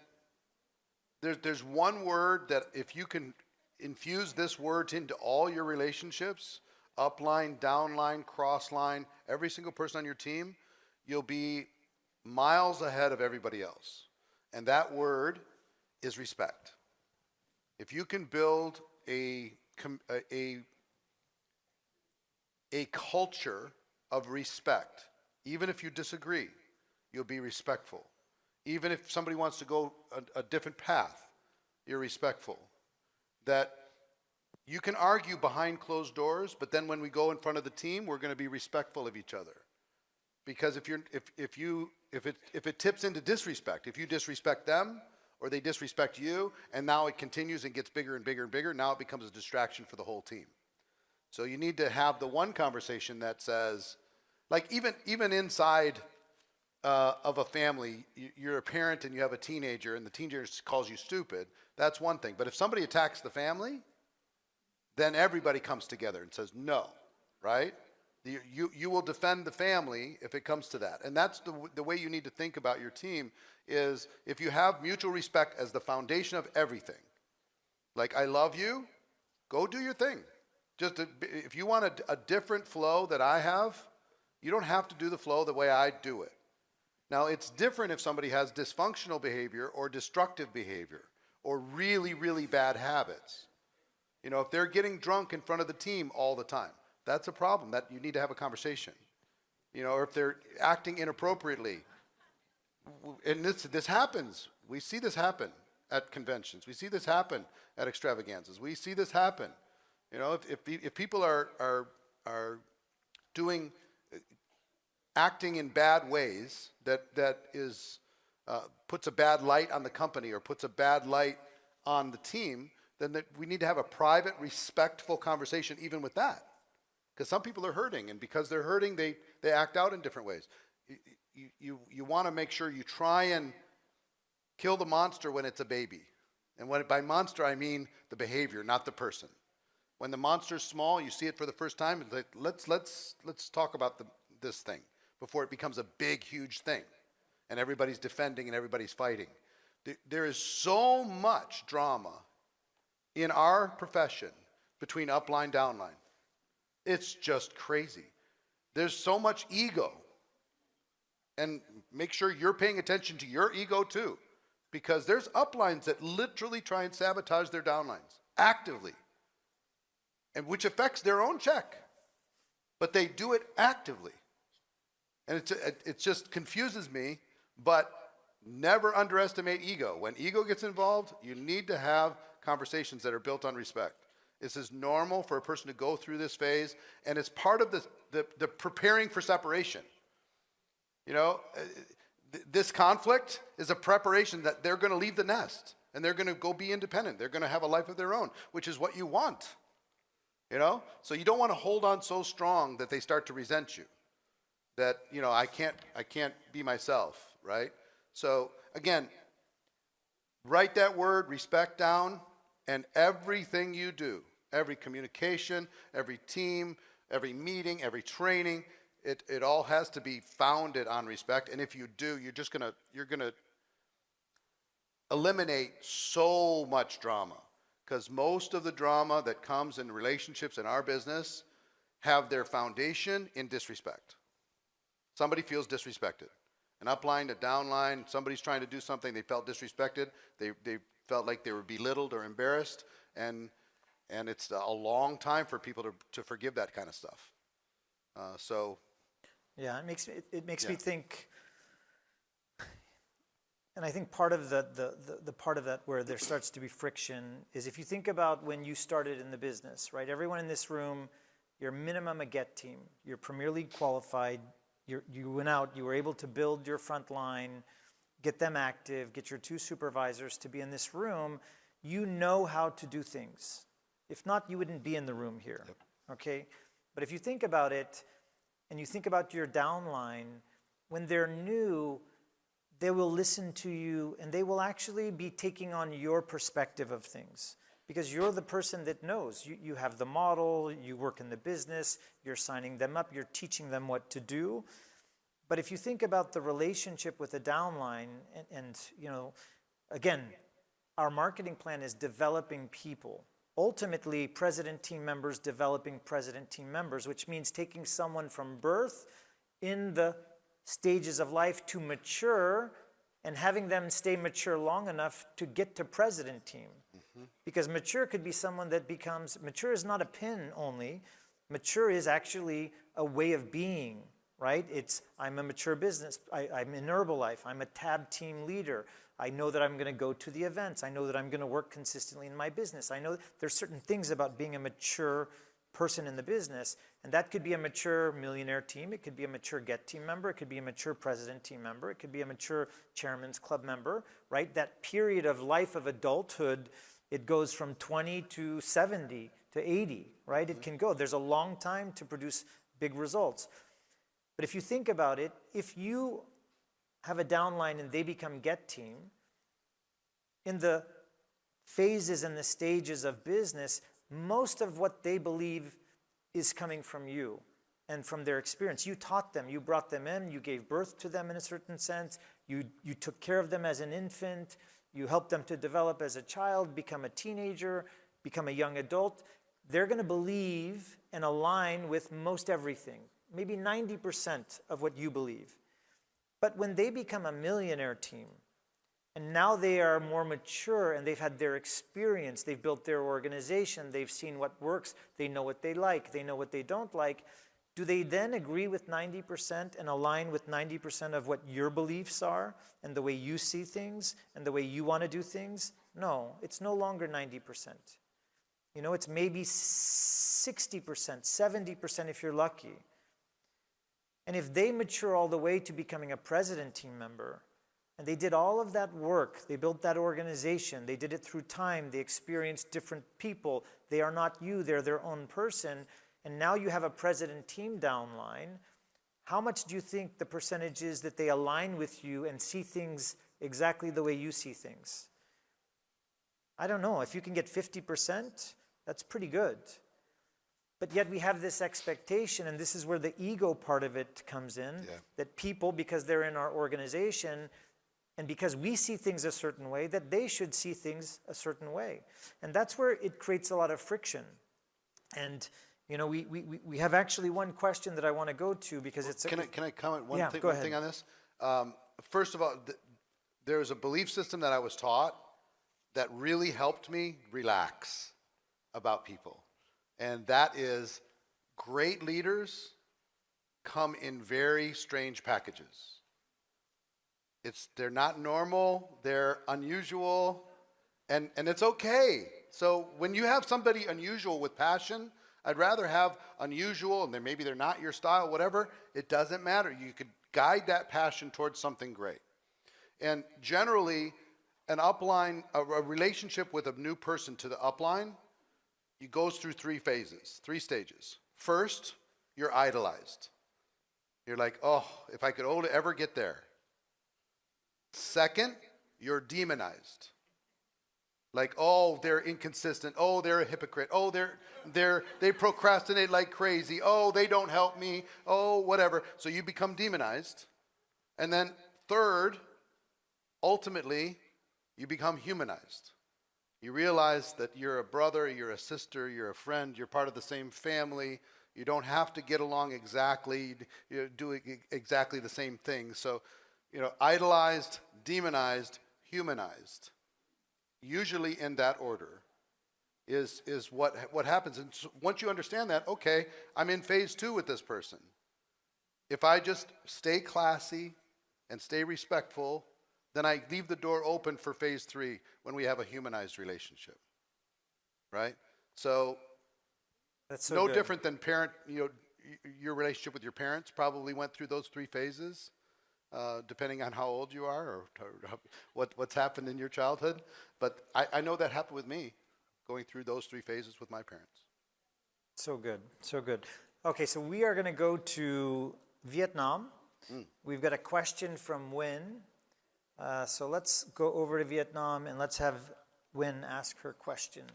there's one word that if you can infuse this word into all your relationships, upline, downline, crossline, every single person on your team, you'll be miles ahead of everybody else. And that word is respect. If you can build a culture of respect, even if you disagree, you'll be respectful. Even if somebody wants to go a different path, you're respectful. That you can argue behind closed doors, but then when we go in front of the team, we're going to be respectful of each other. Because if it tips into disrespect, if you disrespect them or they disrespect you, and now it continues and gets bigger and bigger and bigger, now it becomes a distraction for the whole team. So you need to have the one conversation that says, like even inside of a family, you're a parent and you have a teenager and the teenager calls you stupid, that's one thing. But if somebody attacks the family, then everybody comes together and says no, right? You will defend the family if it comes to that. And that's the way you need to think about your team is if you have mutual respect as the foundation of everything. Like, I love you, go do your thing. If you want a different flow that I have, you don't have to do the flow the way I do it. Now, it's different if somebody has dysfunctional behavior or destructive behavior or really, really bad habits. You know, if they're getting drunk in front of the team all the time, that's a problem that you need to have a conversation. You know, or if they're acting inappropriately. And this happens. We see this happen at conventions. We see this happen at extravaganzas. We see this happen. You know, if people are doing acting in bad ways that is puts a bad light on the company or puts a bad light on the team, then we need to have a private, respectful conversation even with that. Because some people are hurting, and because they're hurting, they act out in different ways. You want to make sure you try and kill the monster when it's a baby. And by monster, I mean the behavior, not the person. When the monster's small, you see it for the first time, it's like, let's talk about this thing before it becomes a big, huge thing. And everybody's defending and everybody's fighting. There is so much drama in our profession between upline, downline. It's just crazy. There's so much ego. And make sure you're paying attention to your ego too. Because there's uplines that literally try and sabotage their downlines actively. And which affects their own check. But they do it actively. And it just confuses me, but never underestimate ego. When ego gets involved, you need to have conversations that are built on respect. This is normal for a person to go through this phase, and it's part of the preparing for separation. You know, this conflict is a preparation that they're going to leave the nest, and they're going to go be independent. They're going to have a life of their own, which is what you want. You know? So you don't want to hold on so strong that they start to resent you. That, you know, I can't be myself, right? So, again, write that word, respect, down, and everything you do, every communication, every team, every meeting, every training, it all has to be founded on respect. And if you do, you're gonna eliminate so much drama. Because most of the drama that comes in relationships in our business have their foundation in disrespect. Somebody feels disrespected. An upline, a downline, somebody's trying to do something, they felt disrespected, they felt like they were belittled or embarrassed, and it's a long time for people to forgive that kind of stuff. Yeah, it makes me think, and I think part of the part of that where there starts to be friction is if you think about when you started in the business, right? Everyone in this room, you're minimum a get team. You're Premier League qualified. You went out, you were able to build your front line, get them active, get your 2 supervisors to be in this room. You know how to do things. If not, you wouldn't be in the room here, yep. Okay? But if you think about it, and you think about your downline, when they're new, they will listen to you, and they will actually be taking on your perspective of things. Because you're the person that knows. You have the model, you work in the business, you're signing them up, you're teaching them what to do. But if you think about the relationship with the downline, and again, our marketing plan is developing people. Ultimately, president team members developing president team members, which means taking someone from birth in the stages of life to mature and having them stay mature long enough to get to president team. Because mature could be someone that becomes, mature is not a pin only, mature is actually a way of being, right? I'm a mature business, I'm in Herbalife, I'm a tab team leader, I know that I'm going to go to the events, I know that I'm going to work consistently in my business, I know there's certain things about being a mature person in the business, and that could be a mature millionaire team, it could be a mature get team member, it could be a mature president team member, it could be a mature chairman's club member, right? That period of life of adulthood, it goes from 20 to 70 to 80, right? It can go. There's a long time to produce big results. But if you think about it, if you have a downline and they become get team, in the phases and the stages of business, most of what they believe is coming from you and from their experience. You taught them, you brought them in, you gave birth to them in a certain sense, you took care of them as an infant, you help them to develop as a child, become a teenager, become a young adult. They're going to believe and align with most everything, maybe 90% of what you believe. But when they become a millionaire team, and now they are more mature and they've had their experience, they've built their organization, they've seen what works, they know what they like, they know what they don't like, do they then agree with 90% and align with 90% of what your beliefs are and the way you see things and the way you want to do things? No, it's no longer 90%. It's maybe 60%, 70% if you're lucky. And if they mature all the way to becoming a president team member, and they did all of that work, they built that organization, they did it through time, they experienced different people, they are not you, they're their own person, and now you have a president team downline, how much do you think the percentage is that they align with you and see things exactly the way you see things? I don't know. If you can get 50%, that's pretty good. But yet we have this expectation, and this is where the ego part of it comes in, that people, because they're in our organization, and because we see things a certain way, that they should see things a certain way. And that's where it creates a lot of friction. And we have actually one question that I want to go to because it's... Can I comment one go ahead. thing on this? First of all, there's a belief system that I was taught that really helped me relax about people. And that is great leaders come in very strange packages. They're not normal, they're unusual, and it's okay. So when you have somebody unusual with passion, I'd rather have unusual, and maybe they're not your style, whatever. It doesn't matter. You could guide that passion towards something great. And generally, an upline, a relationship with a new person to the upline, it goes through 3 phases, 3 stages. First, you're idolized. You're like, oh, if I could only ever get there. Second, you're demonized. Like, oh, they're inconsistent. Oh, they're a hypocrite. Oh, they procrastinate like crazy. Oh, they don't help me. Oh, whatever. So you become demonized. And then third, ultimately, you become humanized. You realize that you're a brother, you're a sister, you're a friend, you're part of the same family. You don't have to get along exactly, do exactly the same thing. So, idolized, demonized, humanized, usually in that order, is what happens. And so once you understand that, okay, I'm in phase 2 with this person. If I just stay classy and stay respectful, then I leave the door open for phase 3 when we have a humanized relationship, right? So That's so no good. different than your relationship with your parents probably went through those 3 phases, depending on how old you are or what's happened in your childhood. But I know that happened with me, going through those 3 phases with my parents. So good, so good. Okay, so we are going to go to Vietnam. We've got a question from Win. So let's go over to Vietnam and let's have Win ask her question.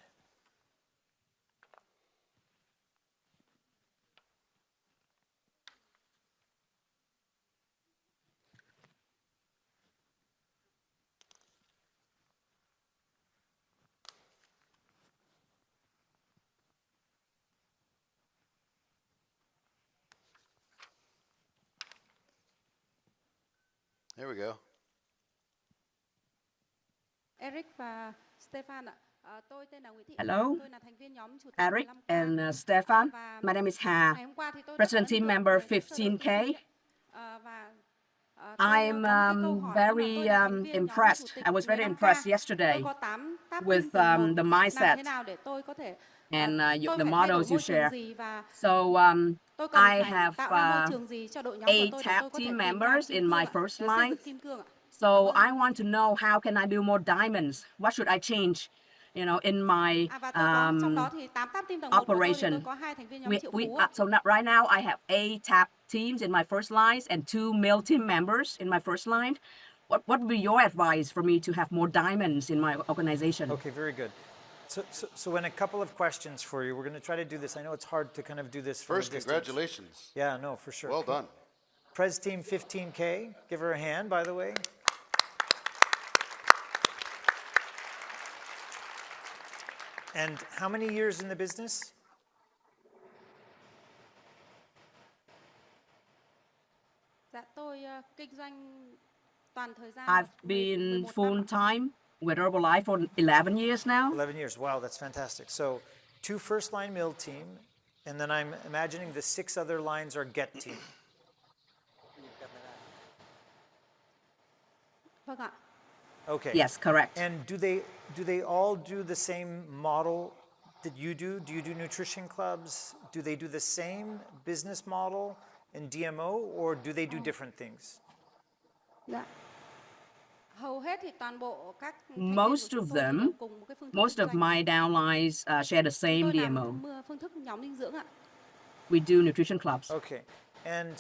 There we go. Eric và Stefan ạ. Tôi tên là Nguyễn Thị Hello, Hà, tôi là thành viên nhóm chủ tịch Eric 15K. and Stefan. Và My name is Hà, ngày hôm qua thì tôi rất President ấn Team tượng Member về các sơ đồ tư 15K. duy ạ. Và tôi I'm có một cái câu hỏi đó là very tôi là thành viên nhóm chủ impressed. tịch I was very 15K. impressed Tôi yesterday có 8 tab with team tầng 1. the Làm mindset thế nào để tôi có thể and tôi the phải thay đổi models you môi trường share. gì và So tôi cần I phải have tạo ra môi trường gì cho đội nhóm của 8 tôi để tab tôi có thể team tìm ra members kim in my cương ạ, first xây line. dựng kim cương ạ. So I want to know how can I build more diamonds? What should I change, in my Và tôi có trong đó thì 8 tab team tầng 1 của tôi thì tôi operation? có 2 thành viên nhóm triệu phú ạ. So right now I have 8 tab teams in my first lines and 2 male team members in my first line. What would be your advice for me to have more diamonds in my organization? Okay, very good. So when a couple of questions for you. We're going to try to do this. I know it's hard to kind of do this from First, a distance. congratulations. Yeah, no, for sure. Well done. Pres Team 15K, give her a hand, by the way. And how many years in the business? Dạ tôi kinh doanh toàn thời gian I've been 11 năm. full-time with Herbalife for 11 years now. 11 years. Wow, that's fantastic. So 2 first-line mill team, and then I'm imagining the 6 other lines are get team. Vâng ạ. Okay. Yes, correct. And do they all do the same model that you do? Do you do nutrition clubs? Do they do the same business model in DMO, or do they do different things? Dạ. Hầu hết thì toàn bộ các thành viên Most của of chúng tôi them, đều cùng một cái phương thức most kinh of doanh. my downlines share the same Tôi DMO. làm phương thức nhóm dinh dưỡng ạ. We do nutrition clubs. Okay. And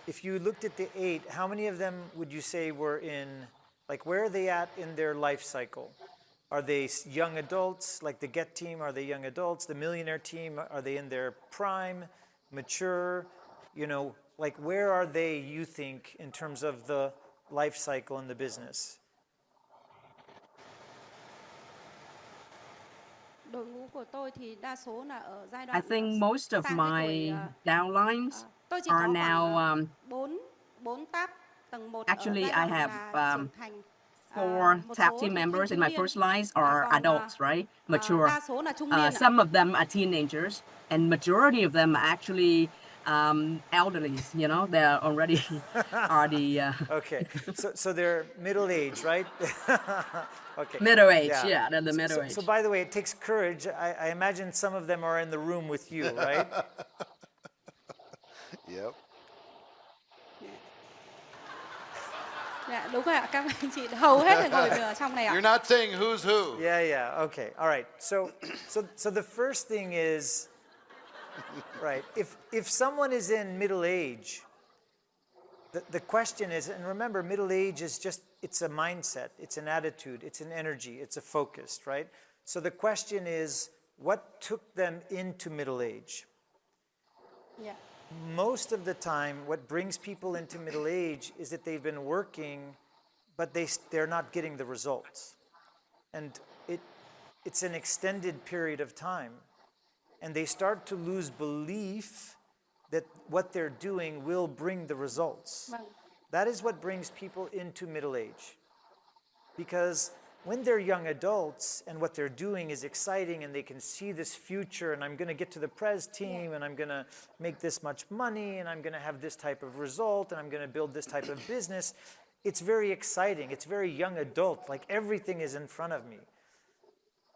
if you looked at the 8, how many of them would you say were in, like, where are they at in their life cycle? Are they young adults, like the GET team? Are they young adults? The Millionaire team, are they in their prime, mature? Like, where are they, you think, in terms of the life cycle in the business? Đội ngũ của tôi thì đa số là ở giai I đoạn think most of sang cái my tuổi, downlines tôi chỉ are có now khoảng 4 tab tầng 1 actually, ở I giai đoạn have là trưởng thành. 4 Một tab số team thì members in thanh my thiếu first niên. lines are Còn, adults, right? Mature. đa số là trung niên ạ. Some of them are teenagers, and majority of them are actually elderlies. They're already are the Okay, so they're middle age, right? Okay. middle age. Yeah, they're the middle age. So by the way, it takes courage. I imagine some of them are in the room with you, right? Yep. Dạ, đúng rồi ạ, các anh chị hầu hết là ngồi ở trong này ạ. You're not saying who's who. Yeah. Okay. All right. So the first thing is, right? If someone is in middle age, the question is, and remember, middle age is it's a mindset, it's an attitude, it's an energy, it's a focus, right? So the question is, what took them into middle age? Dạ. Most of the time, what brings people into middle age is that they've been working, but they're not getting the results. And it's an extended period of time. and they start to lose belief that what they're doing will bring the results. Vâng. That is what brings people into middle age. Because when they're young adults and what they're doing is exciting and they can see this future, and I'm going to get to the Pres team and I'm going to make this much money and I'm going to have this type of result and I'm going to build this type of business, it's very exciting. It's very young adult, like everything is in front of me.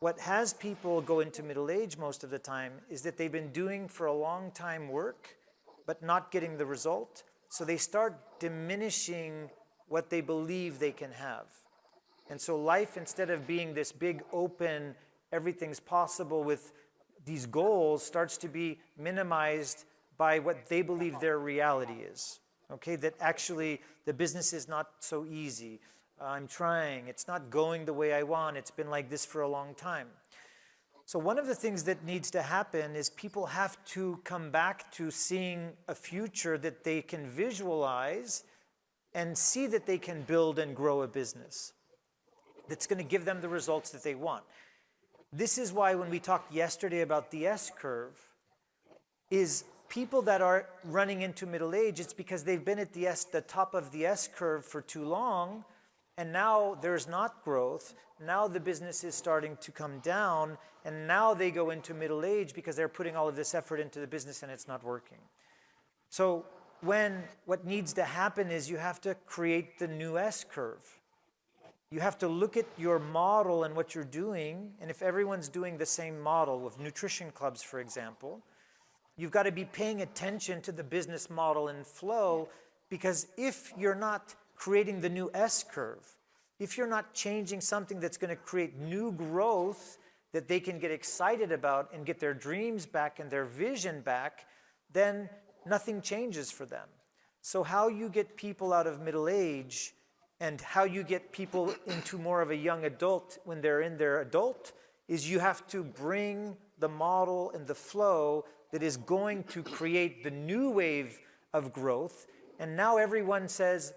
What has people go into middle age most of the time is that they've been doing for a long time work but not getting the result. So they start diminishing what they believe they can have. And so life, instead of being this big open, everything's possible with these goals, starts to be minimized by what they believe their reality is. Okay, that actually the business is not so easy. I'm trying, it's not going the way I want, it's been like this for a long time. So one of the things that needs to happen is people have to come back to seeing a future that they can visualize and see that they can build and grow a business that's going to give them the results that they want. This is why when we talked yesterday about the S-curve, is people that are running into middle age, it's because they've been at the top of the S-curve for too long, and now there's not growth. Now the business is starting to come down, and now they go into middle age because they're putting all of this effort into the business and it's not working. So what needs to happen is you have to create the new S-curve. You have to look at your model and what you're doing, and if everyone's doing the same model with nutrition clubs, for example, you've got to be paying attention to the business model and flow, because if you're not creating the new S-curve, if you're not changing something that's going to create new growth that they can get excited about and get their dreams back and their vision back, then nothing changes for them. So how you get people out of middle age and how you get people into more of a young adult when they're in their adult is you have to bring the model and the flow that is going to create the new wave of growth. And now everyone says,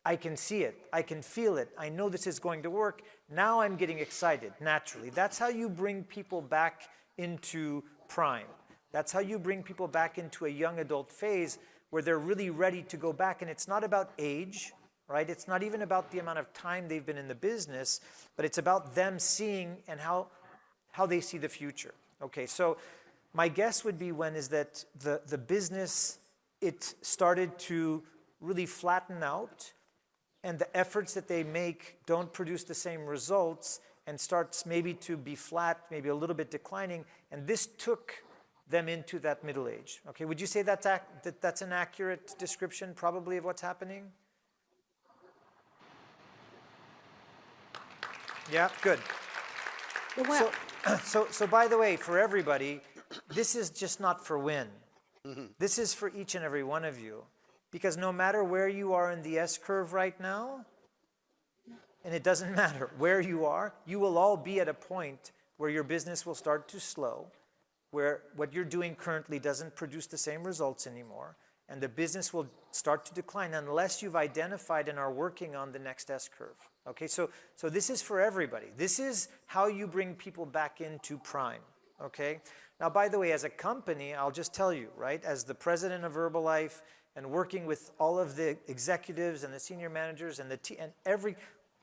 I can see it, I can feel it, I know this is going to work, now I'm getting excited, naturally. That's how you bring people back into prime. That's how you bring people back into a young adult phase where they're really ready to go back. And it's not about age, right? It's not even about the amount of time they've been in the business, but it's about them seeing and how they see the future. Okay, so my guess would be when is that the business, it started to really flatten out, and the efforts that they make don't produce the same results and starts maybe to be flat, maybe a little bit declining, and this took them into that middle age. Okay, would you say that's an accurate description probably of what's happening? Yeah, good. Đúng không ạ? So by the way, for everybody, this is just not for Win. This is for each and every one of you. Because no matter where you are in the S-curve right now, and it doesn't matter where you are, you will all be at a point where your business will start to slow, where what you're doing currently doesn't produce the same results anymore, and the business will start to decline unless you've identified and are working on the next S-curve. Okay, so this is for everybody. This is how you bring people back into prime, okay? Now, by the way, as a company, I'll just tell you, right, as the president of Herbalife and working with all of the executives and the senior managers and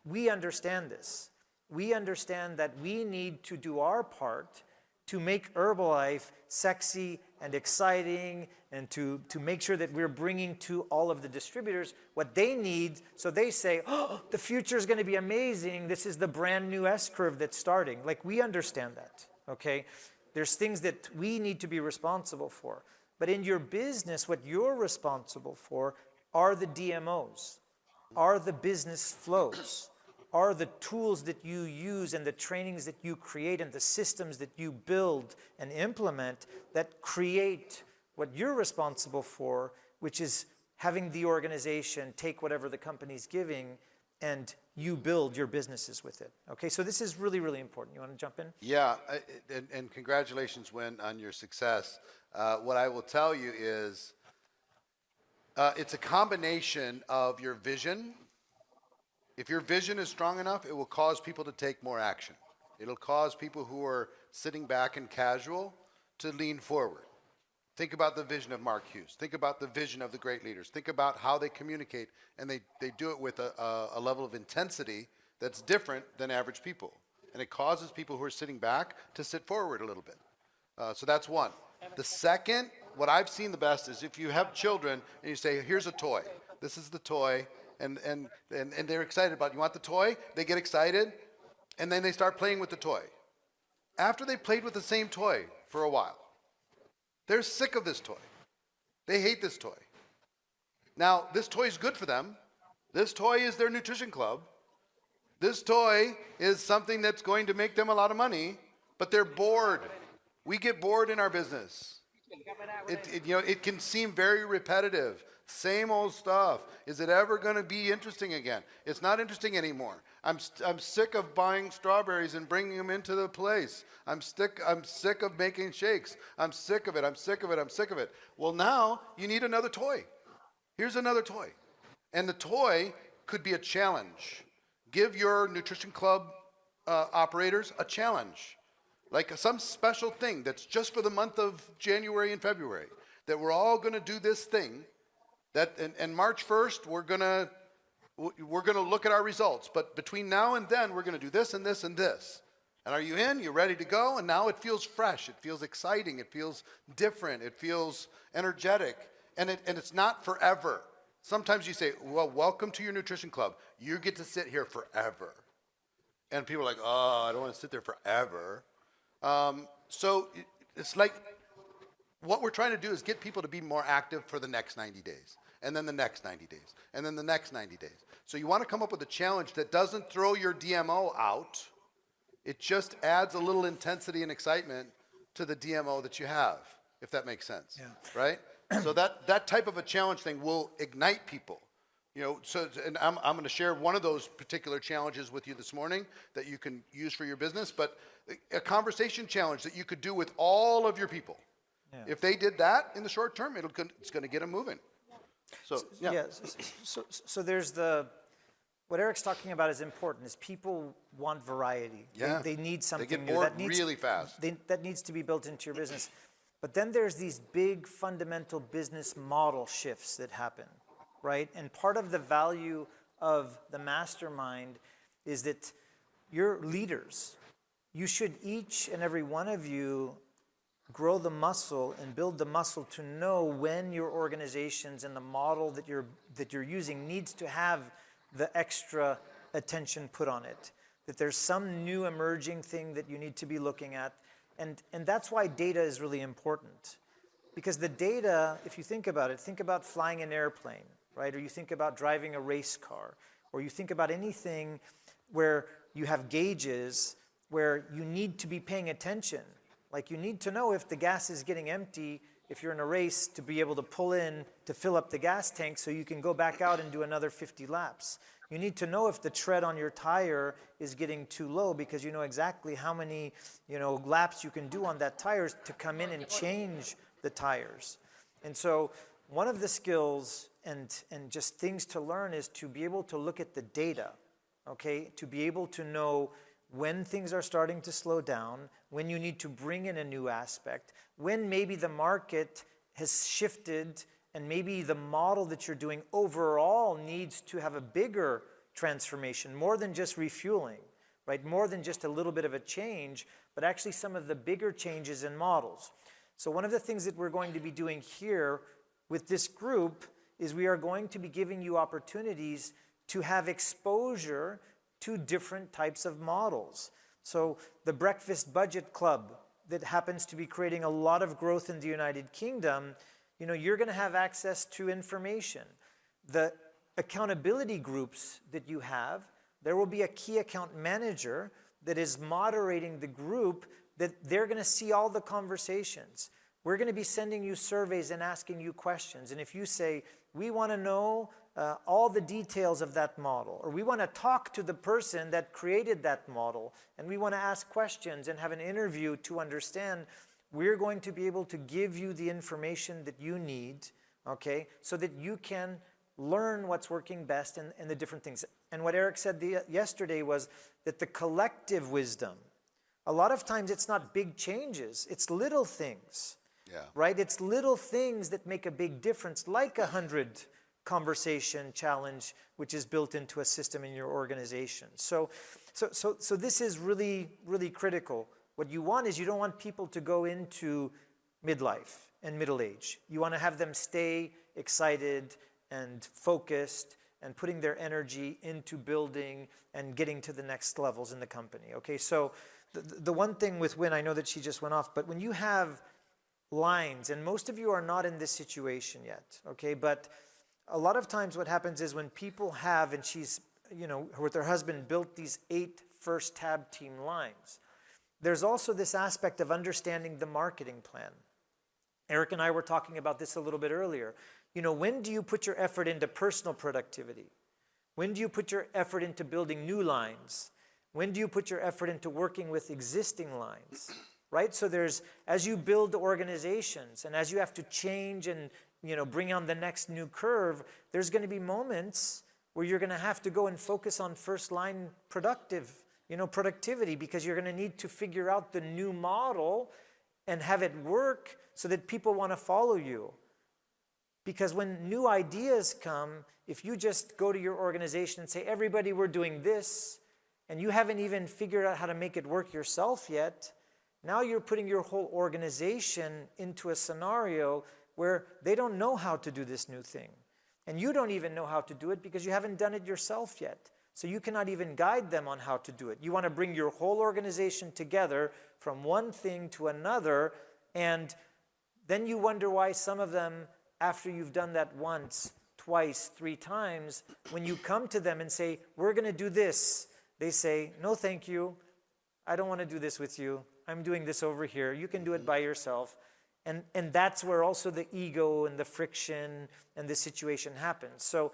we understand this. We understand that we need to do our part to make Herbalife sexy and exciting, and to make sure that we're bringing to all of the distributors what they need, so they say, oh, the future is going to be amazing. This is the brand new S-curve that's starting. Like, we understand that, okay? There's things that we need to be responsible for. But in your business, what you're responsible for are the DMOs, are the business flows, are the tools that you use and the trainings that you create and the systems that you build and implement that create what you're responsible for, which is having the organization take whatever the company's giving and you build your businesses with it. Okay, so this is really, really important. You want to jump in? Yeah, and congratulations, Win, on your success. What I will tell you is it's a combination of your vision. If your vision is strong enough, it will cause people to take more action. It'll cause people who are sitting back and casual to lean forward. Think about the vision of Mark Hughes. Think about the vision of the great leaders. Think about how they communicate, and they do it with a level of intensity that's different than average people. And it causes people who are sitting back to sit forward a little bit. So that's one. The second, what I've seen the best is if you have children and you say, here's a toy. This is the toy, and they're excited about it. You want the toy? They get excited, and then they start playing with the toy. After they played with the same toy for a while, they're sick of this toy. They hate this toy. Now, this toy is good for them. This toy is their nutrition club. This toy is something that's going to make them a lot of money, but they're bored. We get bored in our business. It can seem very repetitive. Same old stuff. Is it ever going to be interesting again? It's not interesting anymore. I'm sick of buying strawberries and bringing them into the place. I'm sick of making shakes. I'm sick of it. Well, now you need another toy. Here's another toy. And the toy could be a challenge. Give your nutrition club operators a challenge. Like some special thing that's just for the month of January and February. That we're all going to do this thing. And March 1st, we're going to look at our results. But between now and then, we're going to do this and this and this. And are you in? You're ready to go? And now it feels fresh. It feels exciting. It feels different. It feels energetic. And it's not forever. Sometimes you say, well, welcome to your nutrition club. You get to sit here forever. And people are like, oh, I don't want to sit there forever. So it's like, what we're trying to do is get people to be more active for the next 90 days, and then the next 90 days, and then the next 90 days. So you want to come up with a challenge that doesn't throw your DMO out. It just adds a little intensity and excitement to the DMO that you have, if that makes sense. Yeah. Right? So that type of a challenge thing will ignite people. And I'm going to share one of those particular challenges with you this morning that you can use for your business, but a conversation challenge that you could do with all of your people. Yeah. If they did that in the short term, it's going to get them moving. So, yeah. Yeah. So there's what Eric's talking about is important, is people want variety. Yeah. They need something new. They get new. bored really fast. That needs to be built into your business. But then there's these big fundamental business model shifts that happen, right? And part of the value of the mastermind is that you're leaders. You should, each and every one of you, grow the muscle and build the muscle to know when your organizations and the model that you're using needs to have the extra attention put on it. That there's some new emerging thing that you need to be looking at. And that's why data is really important. Because the data, if you think about it, think about flying an airplane, right? Or you think about driving a race car. Or you think about anything where you have gauges where you need to be paying attention. Like you need to know if the gas is getting empty, if you're in a race, to be able to pull in to fill up the gas tank so you can go back out and do another 50 laps. You need to know if the tread on your tire is getting too low because you know exactly how many laps you can do on that tire to come in and change the tires. And so one of the skills and just things to learn is to be able to look at the data, okay? To be able to know when things are starting to slow down, when you need to bring in a new aspect, when maybe the market has shifted and maybe the model that you're doing overall needs to have a bigger transformation, more than just refueling, right? More than just a little bit of a change, but actually some of the bigger changes in models. So one of the things that we're going to be doing here with this group is we are going to be giving you opportunities to have exposure to different types of models. So the Breakfast Budget Club that happens to be creating a lot of growth in the United Kingdom, you're going to have access to information. The accountability groups that you have, there will be a key account manager that is moderating the group, that they're going to see all the conversations. We're going to be sending you surveys and asking you questions. And if you say, we want to know all the details of that model, or we want to talk to the person that created that model, and we want to ask questions and have an interview to understand, we're going to be able to give you the information that you need, okay, so that you can learn what's working best and the different things. And what Eric said yesterday was that the collective wisdom A lot of times it's not big changes, it's little things. Yeah. Right? It's little things that make a big difference, like 100 conversation challenge, which is built into a system in your organization. So this is really, really critical. What you want is you don't want people to go into midlife and middle age. You want to have them stay excited and focused and putting their energy into building and getting to the next levels in the company. Okay, so the one thing with Win, I know that she just went off, but when you have lines, and most of you are not in this situation yet, okay, but a lot of times what happens is when people have, and she's, with her husband, built these 8 first tab team lines, there's also this aspect of understanding the marketing plan. Eric and I were talking about this a little bit earlier. When do you put your effort into personal productivity? When do you put your effort into building new lines? When do you put your effort into working with existing lines? Right? So as you build organizations and as you have to change and bring on the next new curve, there's going to be moments where you're going to have to go and focus on first line productivity, because you're going to need to figure out the new model and have it work so that people want to follow you. Because when new ideas come, if you just go to your organization and say, everybody, we're doing this, and you haven't even figured out how to make it work yourself yet, now you're putting your whole organization into a scenario where they don't know how to do this new thing. And you don't even know how to do it because you haven't done it yourself yet. So you cannot even guide them on how to do it. You want to bring your whole organization together from one thing to another, and then you wonder why some of them, after you've done that once, twice, 3 times, when you come to them and say, we're going to do this, they say, no, thank you. I don't want to do this with you. I'm doing this over here. You can do it by yourself. And that's where also the ego and the friction and the situation happens. So,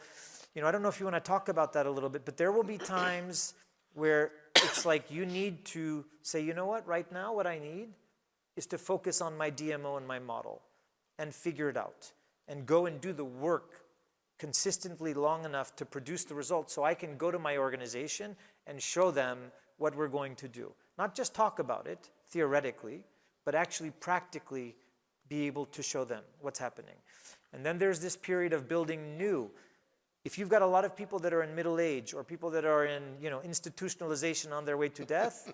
I don't know if you want to talk about that a little bit, but there will be times where it's like you need to say, you know what, right now what I need is to focus on my DMO and my model and figure it out and go and do the work consistently long enough to produce the results so I can go to my organization and show them what we're going to do. Not just talk about it theoretically, but actually practically be able to show them what's happening. And then there's this period of building new. If you've got a lot of people that are in middle age or people that are in, institutionalization on their way to death,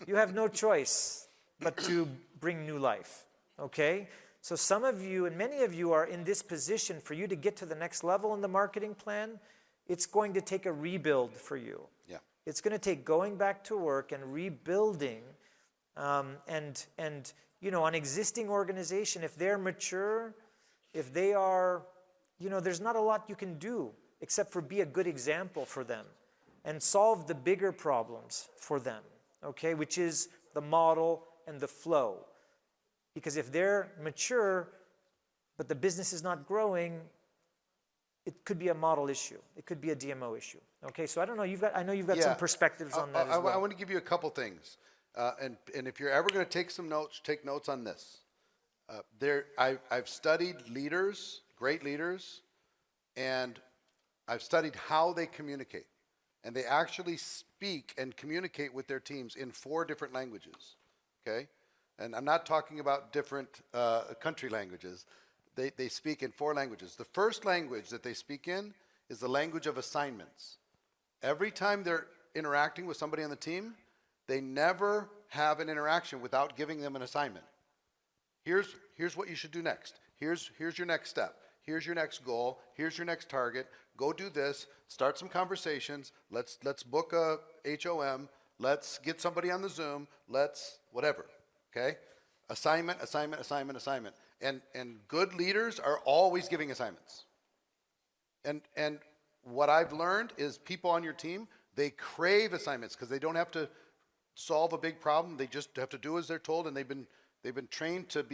you have no choice but to bring new life, okay? So some of you and many of you are in this position. For you to get to the next level in the marketing plan, it's going to take a rebuild for you. Yeah. It's going to take going back to work and rebuilding on existing organization. If they're mature, if they are, there's not a lot you can do except for be a good example for them and solve the bigger problems for them, okay, which is the model and the flow. Because if they're mature, but the business is not growing, it could be a model issue. It could be a DMO issue. Okay, so I don't know. I know you've got some perspectives on that as well. I want to give you a couple things, and if you're ever going to take some notes, take notes on this. I've studied leaders, great leaders, and I've studied how they communicate, and they actually speak and communicate with their teams in 4 different languages. Okay. And I'm not talking about different country languages. They speak in 4 languages. The first language that they speak in is the language of assignments. Every time they're interacting with somebody on the team, they never have an interaction without giving them an assignment. Here's what you should do next. Here's your next step. Here's your next goal. Here's your next target. Go do this. Start some conversations. Let's book a HOM. Let's get somebody on the Zoom. Let's whatever. Okay? Assignment, assignment, assignment, assignment. And good leaders are always giving assignments. And what I've learned is people on your team, they crave assignments because they don't have to solve a big problem. They just have to do as they're told, and they've been trained to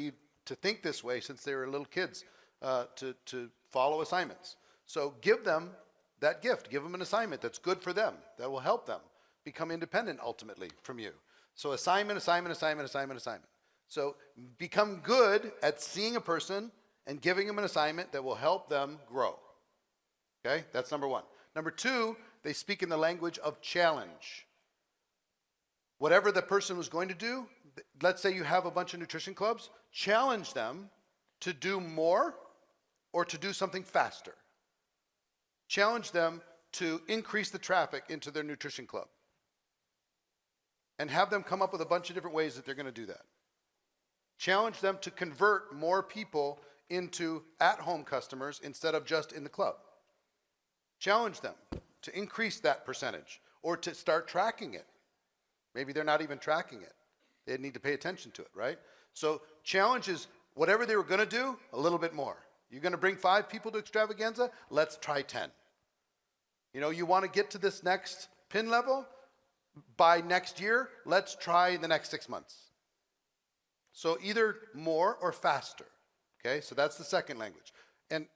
think this way since they were little kids, to follow assignments. So give them that gift. Give them an assignment that's good for them, that will help them become independent ultimately from you. So assignment, assignment, assignment, assignment, assignment. So become good at seeing a person and giving them an assignment that will help them grow. Okay, that's number 1. Number 2, they speak in the language of challenge. whatever the person was going to do, let's say you have a bunch of nutrition clubs, challenge them to do more or to do something faster. Challenge them to increase the traffic into their nutrition club. And have them come up with a bunch of different ways that they're going to do that. Challenge them to convert more people into at-home customers instead of just in the club. Challenge them to increase that percentage or to start tracking it. Maybe they're not even tracking it. They need to pay attention to it, right? So challenge is whatever they were going to do, a little bit more. You're going to bring 5 people to extravaganza? Let's try 10. You know, you want to get to this next pin level? By next year, let's try the next 6 months. So either more or faster. Okay, so that's the second language. And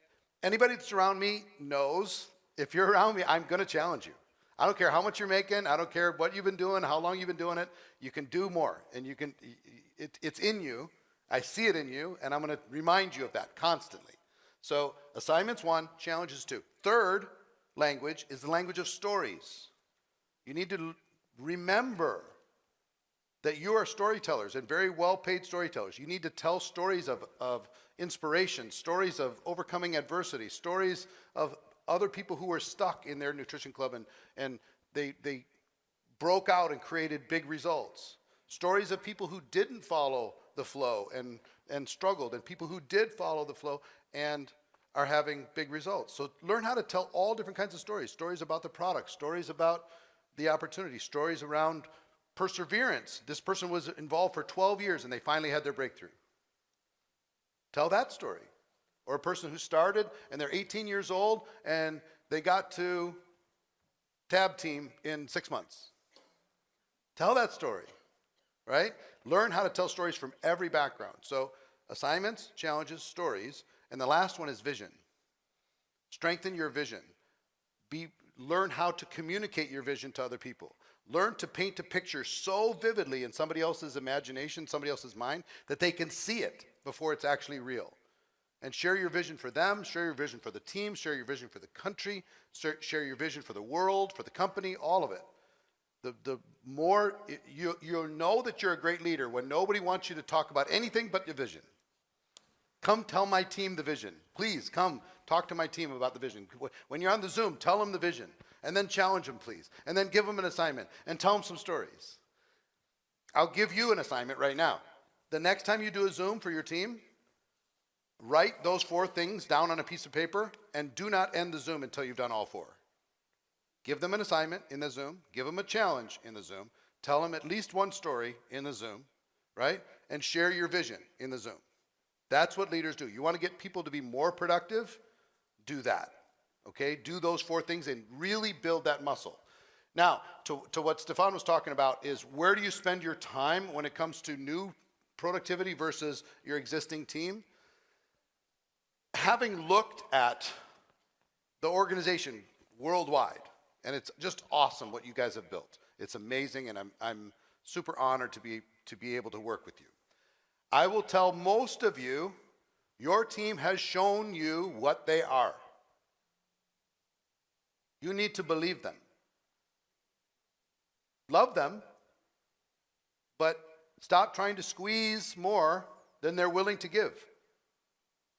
anybody that's around me knows if you're around me, I'm going to challenge you. I don't care how much you're making. I don't care what you've been doing, how long you've been doing it. You can do more. And you can. It's in you. I see it in you. And I'm going to remind you of that constantly. So assignments 1, challenges 2. Third language is the language of stories. You need to remember that you are storytellers and very well-paid storytellers. You need to tell stories of inspiration, stories of overcoming adversity, stories of other people who were stuck in their nutrition club and they broke out and created big results. Stories of people who didn't follow the flow and struggled, and people who did follow the flow and are having big results. So learn how to tell all different kinds of stories. Stories about the product, stories about the opportunity, stories around perseverance. This person was involved for 12 years and they finally had their breakthrough. Tell that story. Or a person who started and they're 18 years old and they got to tab team in 6 months. Tell that story, right? Learn how to tell stories from every background. So assignments, challenges, stories. And the last one is vision. Strengthen your vision. Learn how to communicate your vision to other people. Learn to paint a picture so vividly in somebody else's imagination, somebody else's mind, that they can see it before it's actually real. And share your vision for them, share your vision for the team, share your vision for the country, share your vision for the world, for the company, all of it. The more, you'll know that you're a great leader when nobody wants you to talk about anything but your vision. Come tell my team the vision. Please come talk to my team about the vision. When you're on the Zoom, tell them the vision. And then challenge them, please. And then give them an assignment. And tell them some stories. I'll give you an assignment right now. The next time you do a Zoom for your team, write those 4 things down on a piece of paper and do not end the Zoom until you've done all 4. Give them an assignment in the Zoom. Give them a challenge in the Zoom. Tell them at least one story in the Zoom, right? And share your vision in the Zoom. That's what leaders do. You want to get people to be more productive? Do that. Okay? Do those 4 things and really build that muscle. Now, to what Stefan was talking about is where do you spend your time when it comes to new productivity versus your existing team? Having looked at the organization worldwide, and it's just awesome what you guys have built. It's amazing, and I'm super honored to be able to work with you. I will tell most of you, your team has shown you what they are. You need to believe them. Love them, but stop trying to squeeze more than they're willing to give.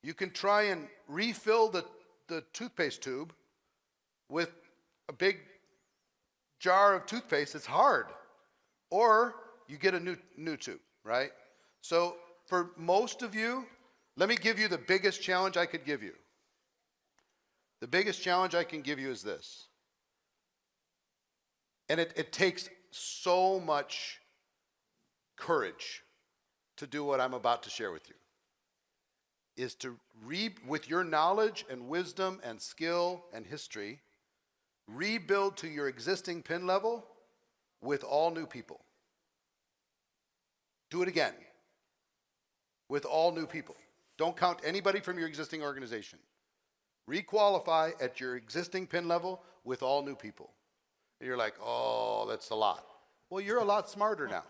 You can try and refill the toothpaste tube with a big jar of toothpaste. It's hard. Or you get a new tube, right? So for most of you, let me give you the biggest challenge I could give you. The biggest challenge I can give you is this. And it takes so much courage to do what I'm about to share with you. Is to with your knowledge and wisdom and skill and history, rebuild to your existing pin level with all new people. Do it again. With all new people. Don't count anybody from your existing organization. Requalify at your existing pin level with all new people. And you're like, oh, that's a lot. Well, you're a lot smarter now.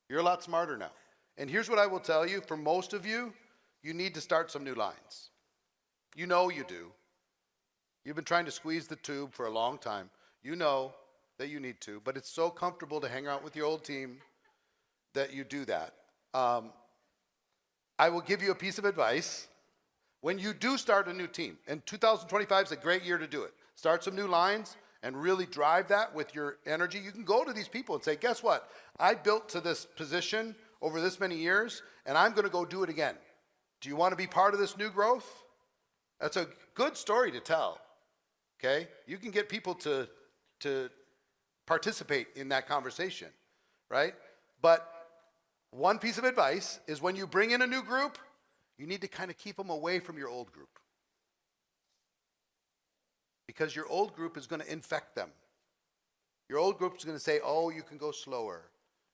You're a lot smarter now. And here's what I will tell you. For most of you, you need to start some new lines. You know you do. You've been trying to squeeze the tube for a long time. You know that you need to, but it's so comfortable to hang out with your old team that you do that. I will give you a piece of advice. When you do start a new team, and 2025 is a great year to do it. Start some new lines and really drive that with your energy. You can go to these people and say, guess what? I built to this position over this many years, and I'm going to go do it again. Do you want to be part of this new growth? That's a good story to tell, okay? You can get people to participate in that conversation, right? But one piece of advice is when you bring in a new group, you need to kind of keep them away from your old group. Because your old group is going to infect them. Your old group is going to say, oh, you can go slower.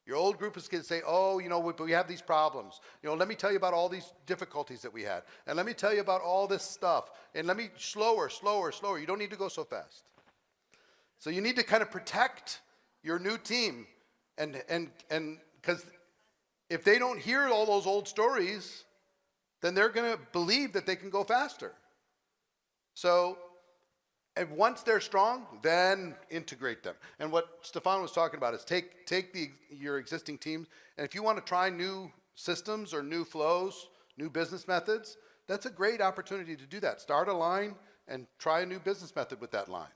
Your old group is going to say, oh, you know, we have these problems. You know, let me tell you about all these difficulties that we had. And let me tell you about all this stuff. And let me, slower. You don't need to go so fast. So you need to kind of protect your new team. And because if they don't hear all those old stories, then they're going to believe that they can go faster. So, and once they're strong, then integrate them. And what Stefan was talking about is take your existing teams, and if you want to try new systems or new flows, new business methods, that's a great opportunity to do that. Start a line and try a new business method with that line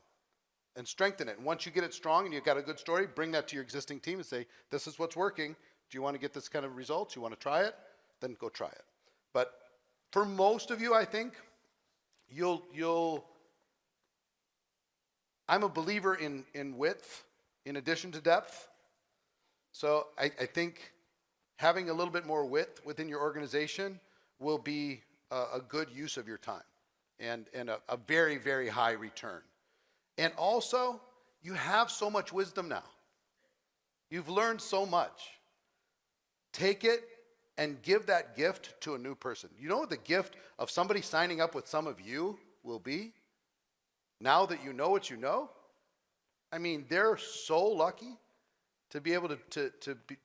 and strengthen it. And once you get it strong and you've got a good story, bring that to your existing team and say, this is what's working. Do you want to get this kind of results? You want to try it? Then go try it. But for most of you, I think, I'm a believer in width in addition to depth. So I think having a little bit more width within your organization will be a good use of your time and a very, very high return. And also, you have so much wisdom now. You've learned so much. Take it and give that gift to a new person. You know what the gift of somebody signing up with some of you will be? Now that you know what you know? I mean, they're so lucky to be able to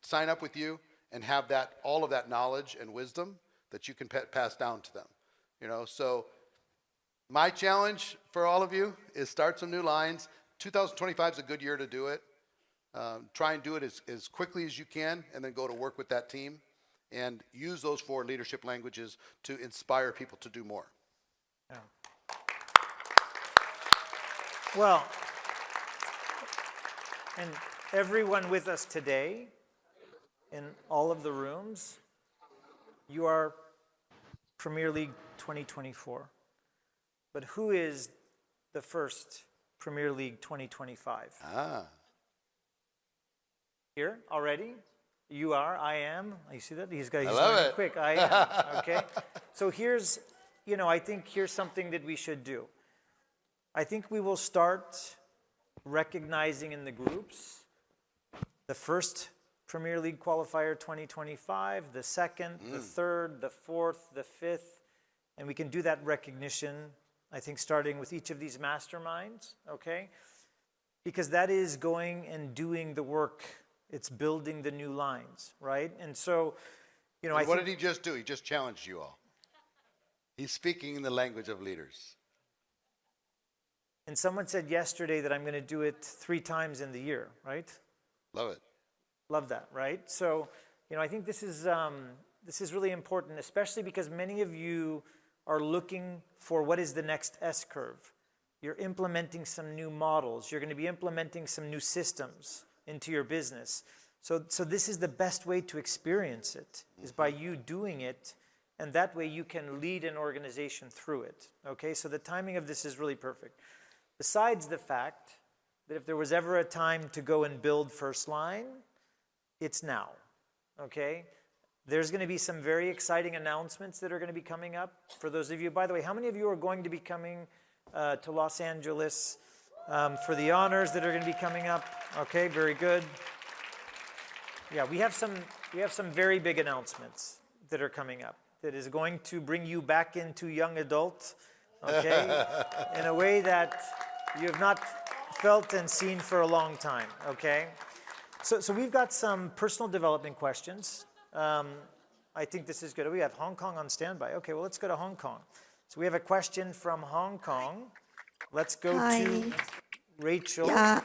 sign up with you and have that, all of that knowledge and wisdom that you can pass down to them. You know, so my challenge for all of you is start some new lines. 2025 is a good year to do it. Try and do it as quickly as you can, and then go to work with that team and use those 4 leadership languages to inspire people to do more. Yeah. Well, and everyone with us today, in all of the rooms, you are Premier League 2024. But who is the first Premier League 2025? Here already? You are, I am. You see that? He's learning quick. I am. Okay. So here's, I think here's something that we should do. I think we will start recognizing in the groups the first Premier League qualifier 2025, the second, the third, the fourth, the fifth, and we can do that recognition, I think, starting with each of these masterminds, okay? Because that is going and doing the work. It's building the new lines, right? And so, what did he just do? He just challenged you all. He's speaking in the language of leaders. And someone said yesterday that I'm going to do it 3 times in the year, right? Love it. Love that, right? So, I think this is really important, especially because many of you are looking for what is the next S-curve. You're implementing some new models. You're going to be implementing some new systems into your business. So this is the best way to experience it, is by you doing it, and that way you can lead an organization through it, okay? So the timing of this is really perfect. Besides the fact that if there was ever a time to go and build first line, it's now, okay? There's going to be some very exciting announcements that are going to be coming up. For those of you, by the way, how many of you are going to be coming to Los Angeles for the honors that are going to be coming up? Okay, very good. Yeah, we have some very big announcements that are coming up that is going to bring you back into young adult, okay, in a way that you have not felt and seen for a long time, okay? So we've got some personal development questions. I think this is good. We have Hong Kong on standby. Okay, well, let's go to Hong Kong. So we have a question from Hong Kong. Let's go to Rachel. Yeah,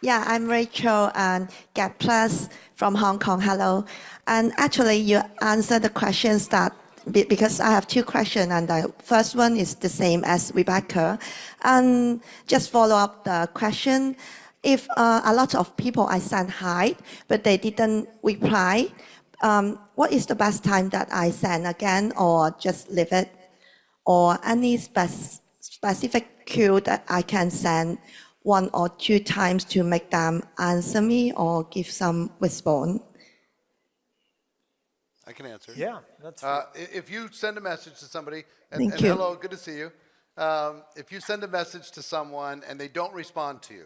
Yeah, I'm Rachel and Get Plus from Hong Kong. Hello. And actually, you answered the questions that because I have two questions, and the first one is the same as Rebecca. And just follow up the question. If a lot of people I sent hi, but they didn't reply, what is the best time that I send again, or just leave it? Or any specific cue that I can send one or two times to make them answer me or give some response? I can answer. Yeah, that's If you send a message to somebody, Thank and you. hello, good to see you. If you send a message to someone and they don't respond to you,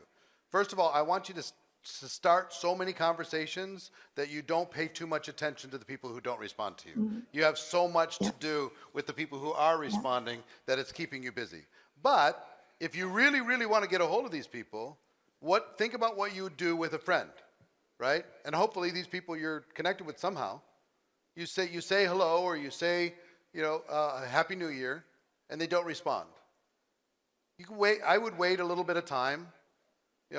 first of all, I want you to start so many conversations that you don't pay too much attention to the people who don't respond to you. You have so much to do with the people who are responding that it's keeping you busy. But if you really, really want to get a hold of these people, think about what you would do with a friend, right? And hopefully these people you're connected with somehow. You say hello, or you say, Happy New Year, and they don't respond. You can wait. I would wait a little bit of time,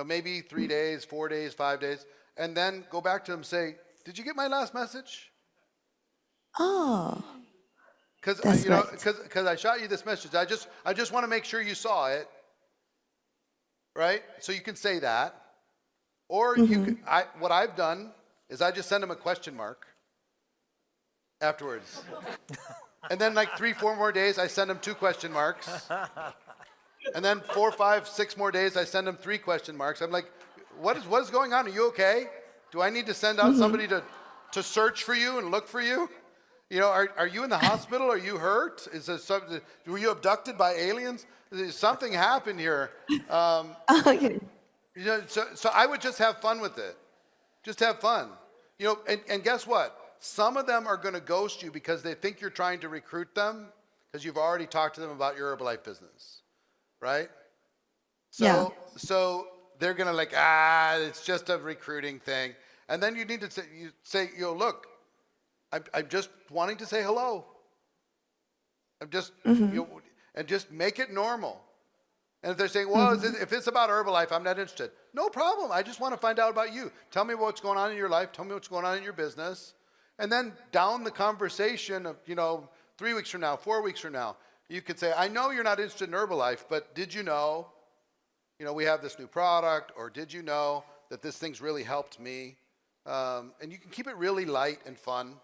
maybe 3 days, 4 days, 5 days, and then go back to them and say, did you get my last message? Oh, Because that's right. because I shot you this message. I just want to make sure you saw it, right? So you can say that, or what I've done is I just send them a question mark afterwards. And then like 3, 4 more days, I send them 2 question marks. And then 4, 5, 6 more days, I send them 3 question marks. I'm like, what is going on? Are you okay? Do I need to send out somebody to search for you and look for you? Are you in the hospital? Are you hurt? Were you abducted by aliens? Something happened here. Okay. So I would just have fun with it. Just have fun. And guess what? Some of them are going to ghost you because they think you're trying to recruit them because you've already talked to them about your Herbalife business, right? So they're going to it's just a recruiting thing. And then you need to say, look, I'm just wanting to say hello. I'm just, and just make it normal. And if they're saying, well, if it's about Herbalife, I'm not interested. No problem. I just want to find out about you. Tell me what's going on in your life. Tell me what's going on in your business. And then down the conversation of, 3 weeks from now, 4 weeks from now, you could say, I know you're not interested in Herbalife, but did you know, we have this new product, or did you know that this thing's really helped me? And you can keep it really light and fun.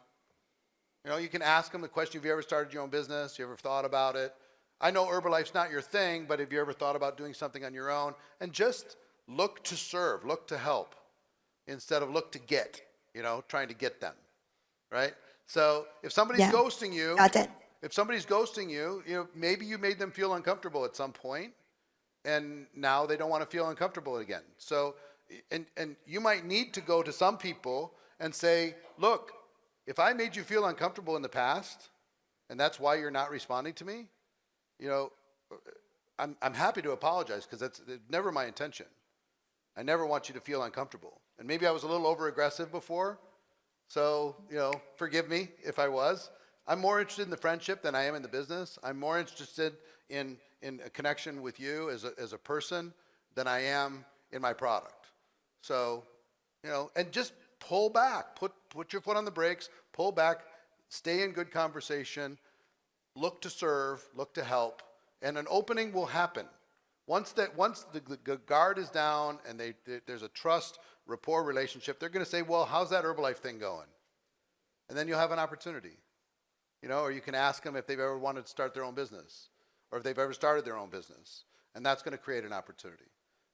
You can ask them the question, have you ever started your own business? You ever thought about it? I know Herbalife's not your thing, but have you ever thought about doing something on your own? And just look to serve, look to help, instead of look to get, trying to get them, right? So if somebody's ghosting you, maybe you made them feel uncomfortable at some point, and now they don't want to feel uncomfortable again. So, and you might need to go to some people and say, look, if I made you feel uncomfortable in the past, and that's why you're not responding to me, I'm happy to apologize, because that's never my intention. I never want you to feel uncomfortable. And maybe I was a little over-aggressive before, so, forgive me if I was. I'm more interested in the friendship than I am in the business. I'm more interested in a connection with you as a person than I am in my product. So, and just pull back, put your foot on the brakes, pull back, stay in good conversation, look to serve, look to help, and an opening will happen. Once the guard is down and there's a trust, rapport relationship, they're going to say, well, how's that Herbalife thing going? And then you'll have an opportunity. Or you can ask them if they've ever wanted to start their own business, or if they've ever started their own business. And that's going to create an opportunity.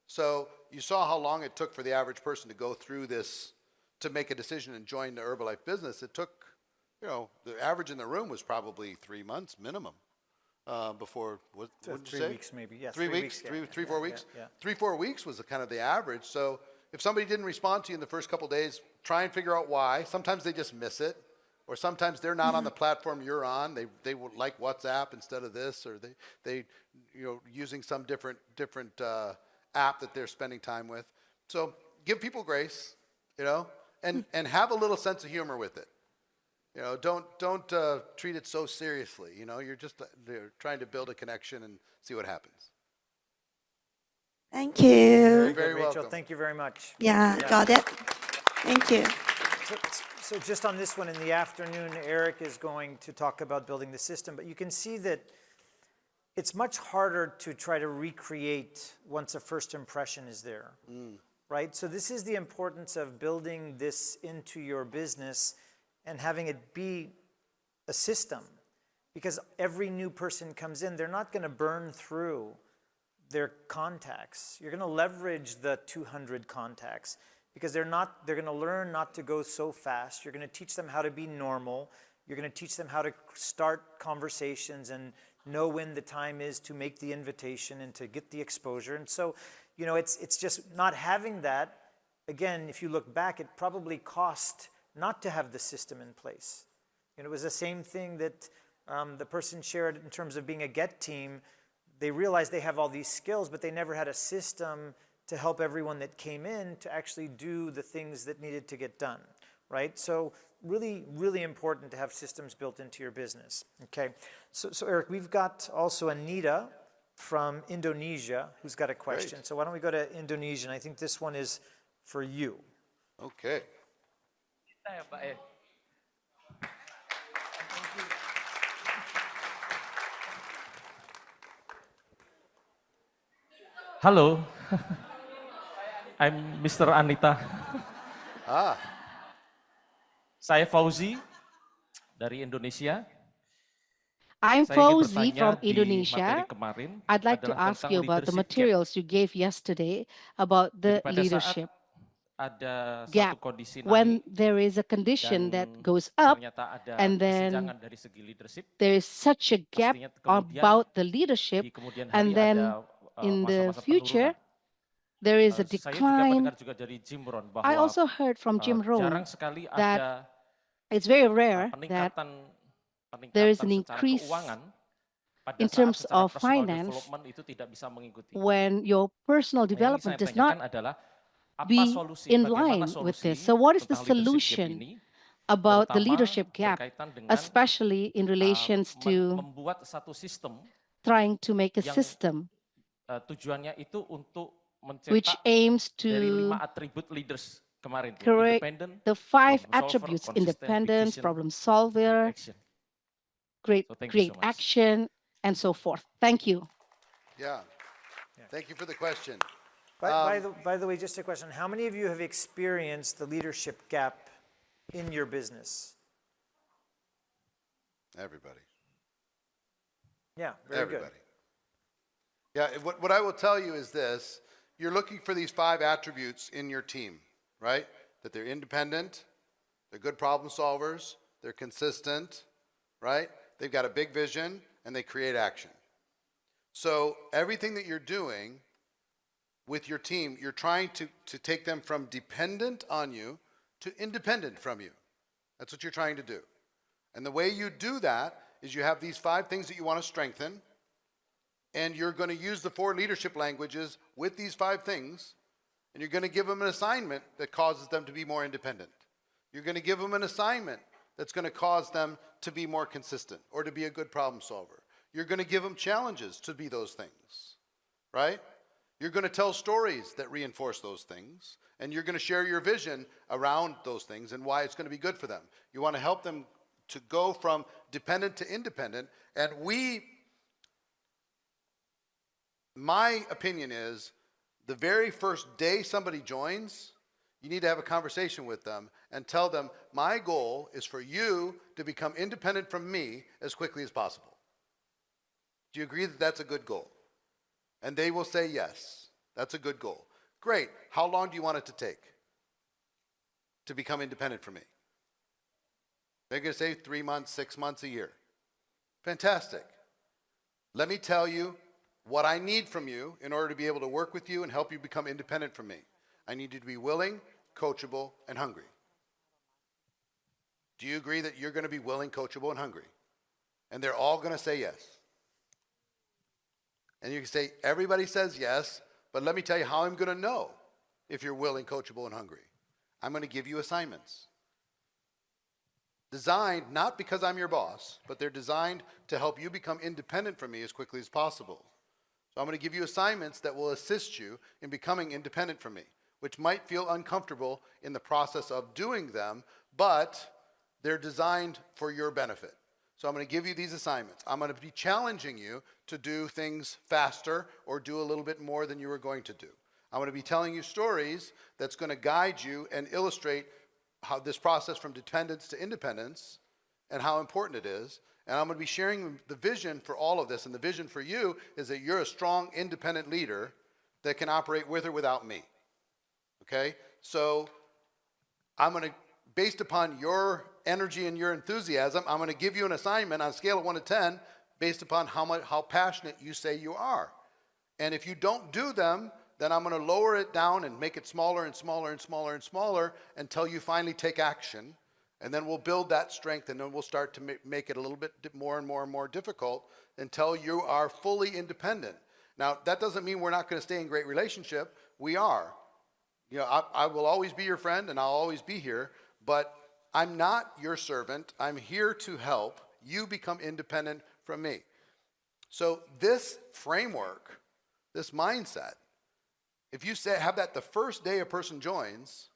So you saw how long it took for the average person to go through this, to make a decision and join the Herbalife business. It took, the average in the room was probably 3 months minimum. Before, what did you say? 3 weeks maybe, yes. 3 weeks, 4 weeks? Yeah. 3, 4 weeks was kind of the average. So if somebody didn't respond to you in the first couple of days, try and figure out why. Sometimes they just miss it. Or sometimes they're not on the platform you're on. They would like WhatsApp instead of this, or they using some different app that they're spending time with. So give people grace, and have a little sense of humor with it. Don't treat it so seriously. You're just trying to build a connection and see what happens. Thank you. Very very good, Rachel. welcome. Thank you very much. Yeah, got it. Thank you. So just on this one in the afternoon, Eric is going to talk about building the system, but you can see that it's much harder to try to recreate once a first impression is there, right? So this is the importance of building this into your business and having it be a system, because every new person comes in, they're not going to burn through their contacts. You're going to leverage the 200 contacts because they're going to learn not to go so fast. You're going to teach them how to be normal. You're going to teach them how to start conversations and know when the time is to make the invitation and to get the exposure. And so, you know, it's just not having that. Again, if you look back, it probably cost not to have the system in place. And it was the same thing that the person shared in terms of being a GET team. They realized they have all these skills, but they never had a system to help everyone that came in to actually do the things that needed to get done, right? So really, really important to have systems built into your business, okay? So Eric, we've got also Anita from Indonesia who's got a question. Great. So why don't we go to Indonesia? And I think this one is for you. Okay. Hello, I'm Mr. Anita. Ah, Saya Fauzi dari Indonesia. I'm Saya ingin Fauzi bertanya from di materi Indonesia. kemarin I'd like to adalah ask tentang you about the leadership gap. materials you gave yesterday about Jadi the pada saat leadership ada gap. satu kondisi When naik there is a condition dan that goes up ternyata ada and kesenjangan then dari segi leadership, there is such a gap pastinya kemudian about the leadership, di kemudian and hari then ada in the masa-masa future penurunan. there is a Saya juga decline. mendengar juga dari Jim Rohn I bahwa also heard from Jim jarang Rohn sekali that ada it's very rare that there is peningkatan an secara increase keuangan pada in saat terms secara of personal finance development itu tidak bisa mengikuti. when your personal Nah, yang ingin saya development does not tanyakan adalah apa be solusi, in bagaimana line with solusi this. So what is the tentang leadership gap solution ini, about the terutama leadership gap, berkaitan dengan especially in relations to membuat satu sistem trying to make a yang system tujuannya itu untuk which mencetak aims dari 5 to atribut leaders kemarin, correct independent, the 5 problem solver, attributes: consistent, big independence, vision, problem great solver, action. great So thank you so great much. action, and so forth. Thank you. yeah. Thank you for the question. By the way, just a question. How many of you have experienced the leadership gap in your business? Everybody. Yeah, very Everybody. Yeah, what I will tell you is this. You're looking for these 5 attributes in your team, right? That they're independent, they're good problem solvers, they're consistent, right? They've got a big vision, and they create action. So everything that you're doing with your team, you're trying to take them from dependent on you to independent from you. That's what you're trying to do. And the way you do that is you have these 5 things that you want to strengthen, and you're going to use the 4 leadership languages with these 5 things, and you're going to give them an assignment that causes them to be more independent. You're going to give them an assignment that's going to cause them to be more consistent or to be a good problem solver. You're going to give them challenges to be those things, right? You're going to tell stories that reinforce those things, and you're going to share your vision around those things and why it's going to be good for them. You want to help them to go from dependent to independent, and my opinion is the very first day somebody joins, you need to have a conversation with them and tell them, my goal is for you to become independent from me as quickly as possible. Do you agree that that's a good goal? And they will say yes, that's a good goal. Great, how long do you want it to take to become independent from me? They're going to say 3 months, 6 months, a year. Fantastic. Let me tell you what I need from you in order to be able to work with you and help you become independent from me. I need you to be willing, coachable, and hungry. Do you agree that you're going to be willing, coachable, and hungry? And they're all going to say yes. And you can say, everybody says yes, but let me tell you how I'm going to know if you're willing, coachable, and hungry. I'm going to give you assignments. Designed not because I'm your boss, but they're designed to help you become independent from me as quickly as possible. So I'm going to give you assignments that will assist you in becoming independent from me, which might feel uncomfortable in the process of doing them, but they're designed for your benefit. So I'm going to give you these assignments. I'm going to be challenging you to do things faster or do a little bit more than you were going to do. I'm going to be telling you stories that's going to guide you and illustrate how this process from dependence to independence and how important it is. And I'm going to be sharing the vision for all of this. And the vision for you is that you're a strong, independent leader that can operate with or without me. Okay? So I'm going to, based upon your energy and your enthusiasm, I'm going to give you an assignment on a scale of 1 to 10 based upon how passionate you say you are. And if you don't do them, then I'm going to lower it down and make it smaller and smaller and smaller and smaller until you finally take action. And then we'll build that strength, and then we'll start to make it a little bit more and more and more difficult until you are fully independent. Now, that doesn't mean we're not going to stay in great relationship. We are. You know, I will always be your friend, and I'll always be here, but I'm not your servant. I'm here to help you become independent from me. So this framework, this mindset, if you have that the first day a person joins,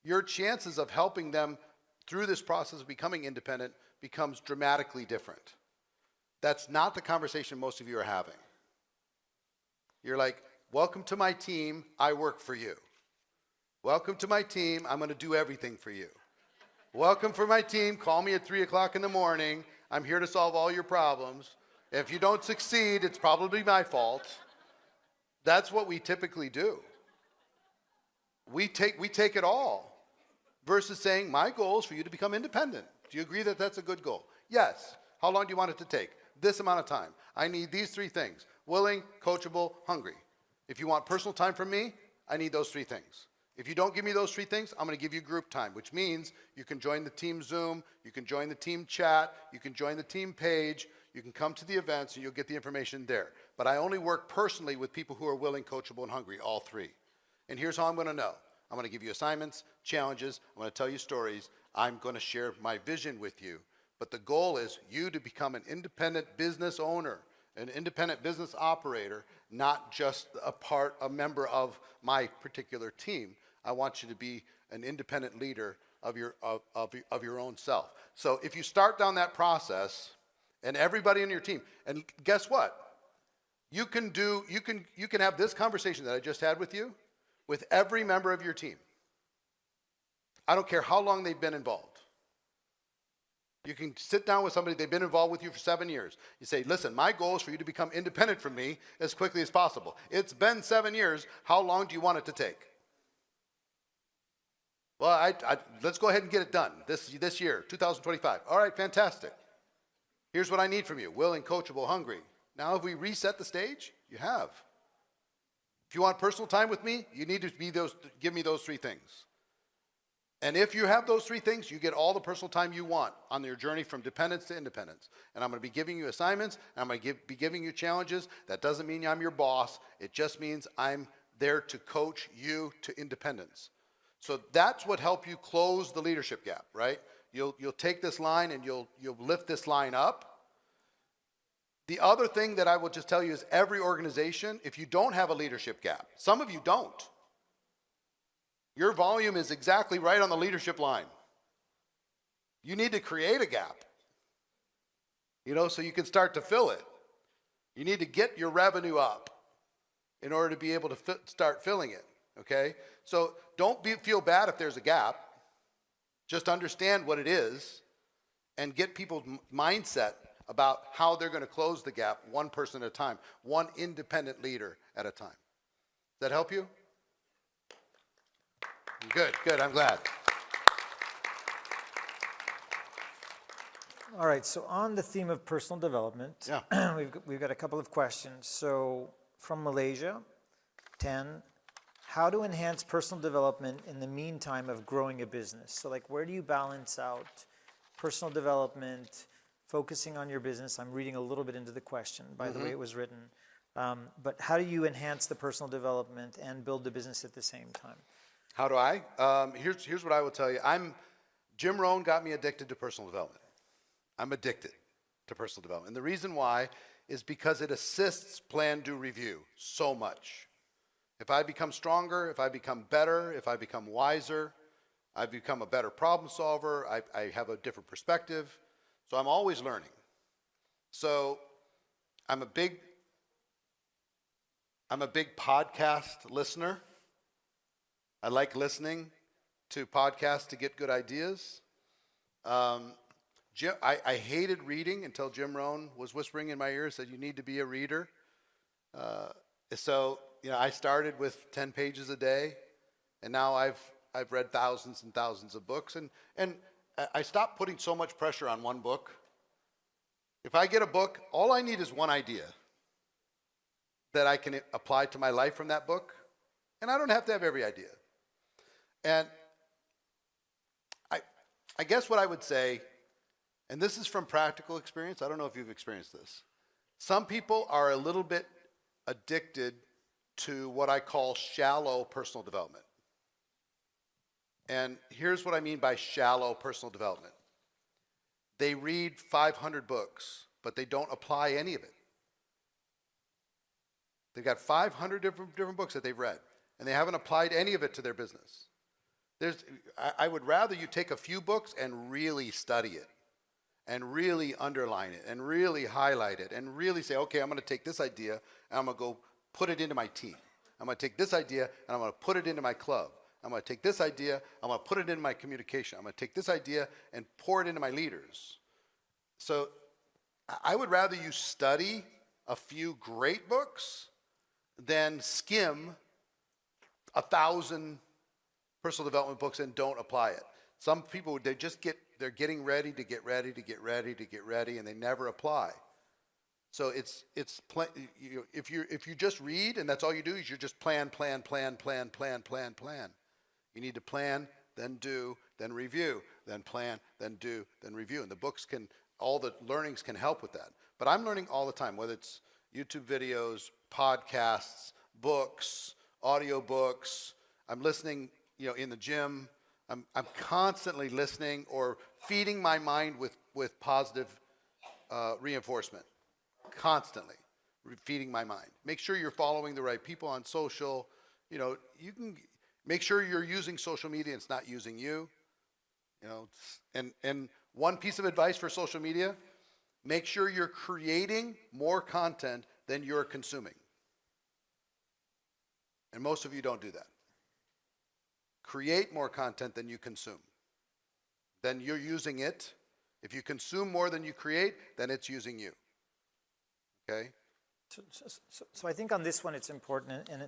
your chances of helping them through this process of becoming independent becomes dramatically different. That's not the conversation most of you are having. You're like, welcome to my team, I work for you. Welcome to my team, I'm going to do everything for you. Welcome for my team, call me at 3 o'clock in the morning, I'm here to solve all your problems. If you don't succeed, it's probably my fault. That's what we typically do. We take it all. Versus saying, my goal is for you to become independent. Do you agree that that's a good goal? Yes. How long do you want it to take? This amount of time. I need these 3 things. Willing, coachable, hungry. If you want personal time from me, I need those 3 things. If you don't give me those 3 things, I'm going to give you group time, which means you can join the team Zoom, you can join the team chat, you can join the team page, you can come to the events, and you'll get the information there. But I only work personally with people who are willing, coachable, and hungry, all 3. And here's how I'm going to know. I'm going to give you assignments, challenges, I'm going to tell you stories, I'm going to share my vision with you. But the goal is you to become an independent business owner, an independent business operator, not just a member of my particular team. I want you to be an independent leader of your own self. So if you start down that process, and everybody in your team, and guess what? You can have this conversation that I just had with you with every member of your team. I don't care how long they've been involved. You can sit down with somebody, they've been involved with you for 7 years. You say, listen, my goal is for you to become independent from me as quickly as possible. It's been 7 years, how long do you want it to take? Well, let's go ahead and get it done this year, 2025. All right, fantastic. Here's what I need from you, willing, coachable, hungry. Now, if we reset the stage, you have. If you want personal time with me, you need to give me those 3 things. And if you have those 3 things, you get all the personal time you want on your journey from dependence to independence. And I'm going to be giving you assignments, and I'm going to be giving you challenges. That doesn't mean I'm your boss. It just means I'm there to coach you to independence. So that's what helps you close the leadership gap, right? You'll take this line and you'll lift this line up. The other thing that I will just tell you is every organization, if you don't have a leadership gap, some of you don't. Your volume is exactly right on the leadership line. You need to create a gap, so you can start to fill it. You need to get your revenue up in order to be able to start filling it, okay? So don't feel bad if there's a gap. Just understand what it is and get people's mindset about how they're going to close the gap one person at a time, one independent leader at a time. Does that help you? Good, I'm glad. All right, so on the theme of personal development, yeah. we've got a couple of questions. So from Malaysia, 10, how to enhance personal development in the meantime of growing a business? So where do you balance out personal development, focusing on your business? I'm reading a little bit into the question, by the way it was written. But how do you enhance the personal development and build the business at the same time? How do I? Here's what I will tell you. Jim Rohn got me addicted to personal development. I'm addicted to personal development. And the reason why is because it assists plan, do, review so much. If I become stronger, if I become better, if I become wiser, I become a better problem solver, I have a different perspective. So I'm always learning. So I'm a big podcast listener. I like listening to podcasts to get good ideas. I hated reading until Jim Rohn was whispering in my ear, said you need to be a reader. So I started with 10 pages a day, and now I've read thousands and thousands of books, and I stopped putting so much pressure on one book. If I get a book, all I need is one idea that I can apply to my life from that book, and I don't have to have every idea. And I guess what I would say, and this is from practical experience, I don't know if you've experienced this. Some people are a little bit addicted to what I call shallow personal development. And here's what I mean by shallow personal development. They read 500 books, but they don't apply any of it. They've got 500 different books that they've read, and they haven't applied any of it to their business. I would rather you take a few books and really study it, and really underline it, and really highlight it, and really say, okay, I'm going to take this idea, and I'm going to go put it into my team. I'm going to take this idea, and I'm going to put it into my club. I'm going to take this idea, I'm going to put it into my communication. I'm going to take this idea and pour it into my leaders. So I would rather you study a few great books than skim 1,000 personal development books and don't apply it. Some people, they're getting ready to get ready to get ready to get ready, and they never apply. So if you just read and that's all you do is you just plan. You need to plan, then do, then review, then plan, then do, then review. And the books all the learnings can help with that. But I'm learning all the time, whether it's YouTube videos, podcasts, books, audio books. I'm listening, in the gym. I'm constantly listening or feeding my mind with positive reinforcement. Constantly feeding my mind. Make sure you're following the right people on social. You can make sure you're using social media and it's not using you. And one piece of advice for social media, make sure you're creating more content than you're consuming. And most of you don't do that. Create more content than you consume. Then you're using it. If you consume more than you create, then it's using you. Okay? So I think on this one it's important, and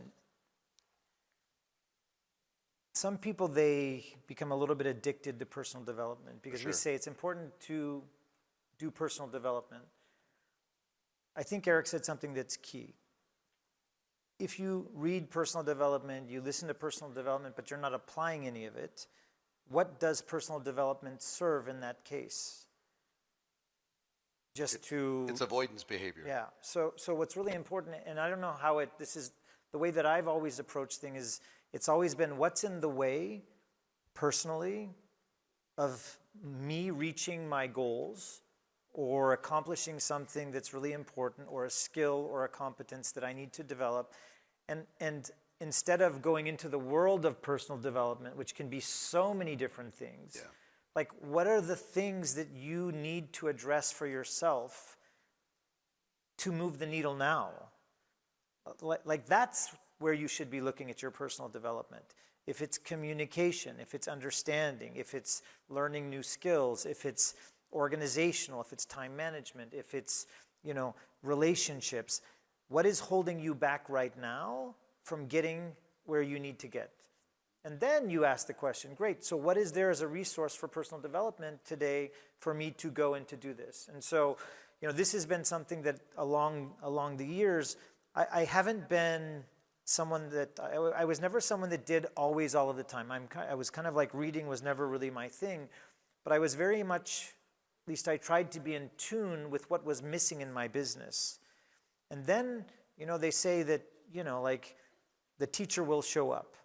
some people, they become a little bit addicted to personal development because we say it's important to do personal development. I think Eric said something that's key. If you read personal development, you listen to personal development, but you're not applying any of it, what does personal development serve in that case? It's avoidance behavior. Yeah. So what's really important, and I don't know how this is the way that I've always approached things, is it's always been what's in the way personally of me reaching my goals or accomplishing something that's really important, or a skill or a competence that I need to develop. And instead of going into the world of personal development, which can be so many different things, like what are the things that you need to address for yourself to move the needle now? Like that's where you should be looking at your personal development. If it's communication, if it's understanding, if it's learning new skills, if it's organizational, if it's time management, if it's, relationships, what is holding you back right now from getting where you need to get? And then you ask the question, great, so what is there as a resource for personal development today for me to go and to do this? And so, this has been something that along the years, I haven't been someone that, I was never someone that did always all of the time. I was kind of like reading was never really my thing, but I was very much, at least I tried to be in tune with what was missing in my business. And then, they say that, like the teacher will show up,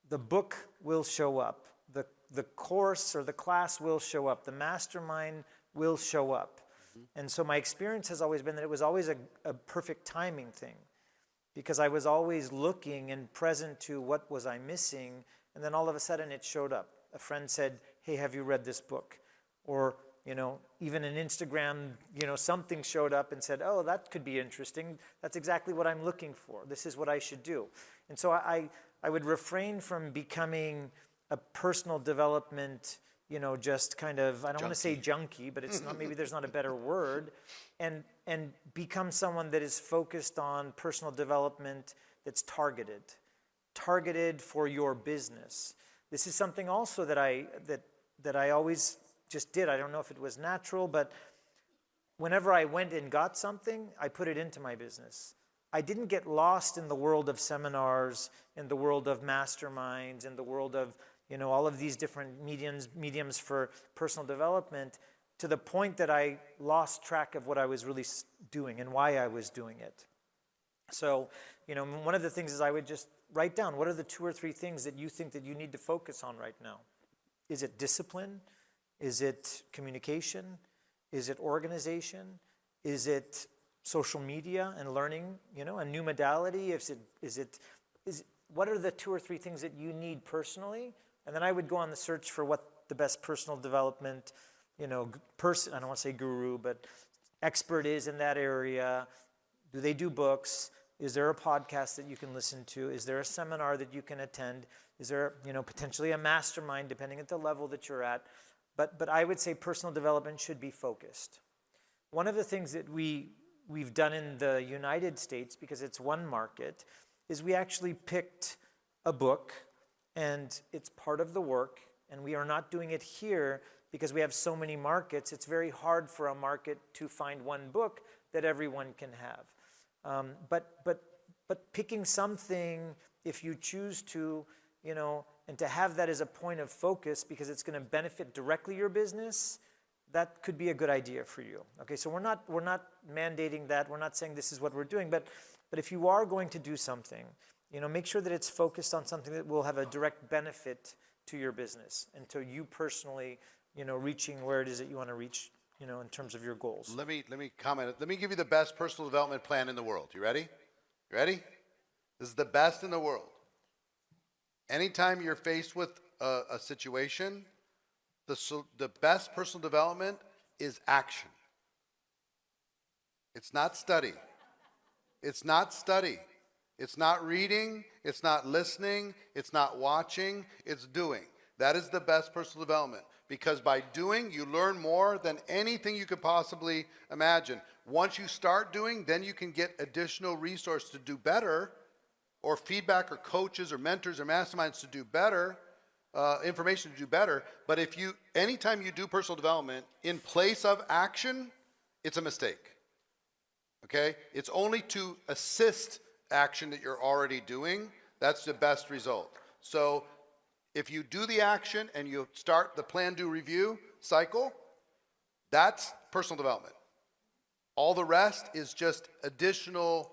the book will show up, the course or the class will show up, the mastermind will show up. And so my experience has always been that it was always a perfect timing thing, because I was always looking and present to what was I missing, and then all of a sudden it showed up. A friend said, hey, have you read this book? Or, even an Instagram, something showed up and said, oh, that could be interesting. That's exactly what I'm looking for. This is what I should do. And so I would refrain from becoming a personal development, just kind of, I don't want to say junkie, but it's not, maybe there's not a better word, and become someone that is focused on personal development that's targeted for your business. This is something also that I always just did. I don't know if it was natural, but whenever I went and got something, I put it into my business. I didn't get lost in the world of seminars, in the world of masterminds, in the world of all of these different mediums for personal development, to the point that I lost track of what I was really doing and why I was doing it. So, one of the things is I would just write down, what are the 2 or 3 things that you think that you need to focus on right now? Is it discipline? Is it communication? Is it organization? Is it social media and learning, a new modality? What are the 2 or 3 things that you need personally? And then I would go on the search for what the best personal development, person, I don't want to say guru, but expert is in that area. Do they do books? Is there a podcast that you can listen to? Is there a seminar that you can attend? Is there, potentially a mastermind, depending at the level that you're at? But I would say personal development should be focused. One of the things that we've done in the United States, because it's one market, is we actually picked a book, and it's part of the work, and we are not doing it here because we have so many markets. It's very hard for a market to find one book that everyone can have. But picking something, if you choose to, and to have that as a point of focus because it's going to benefit directly your business, that could be a good idea for you. Okay, so we're not mandating that. We're not saying this is what we're doing, but if you are going to do something, make sure that it's focused on something that will have a direct benefit to your business and to you personally, reaching where it is that you want to reach, in terms of your goals. Let me comment. Let me give you the best personal development plan in the world. You ready? You ready? This is the best in the world. Anytime you're faced with a situation, the best personal development is action. It's not study. It's not study. It's not reading. It's not listening. It's not watching. It's doing. That is the best personal development, because by doing, you learn more than anything you could possibly imagine. Once you start doing, then you can get additional resources to do better, or feedback or coaches or mentors or masterminds to do better, information to do better. But anytime you do personal development in place of action, it's a mistake. Okay? It's only to assist action that you're already doing. That's the best result. So if you do the action and you start the plan, do, review cycle, that's personal development. All the rest is just additional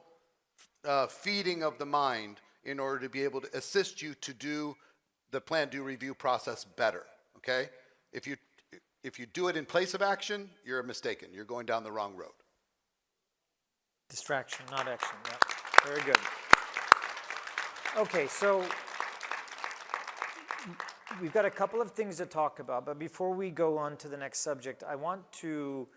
feeding of the mind in order to be able to assist you to do the plan, do, review process better. Okay? If you do it in place of action, you're mistaken. You're going down the wrong road. Distraction, not action. Yeah. Very good. Okay, so we've got a couple of things to talk about, but before we go on to the next subject, I want to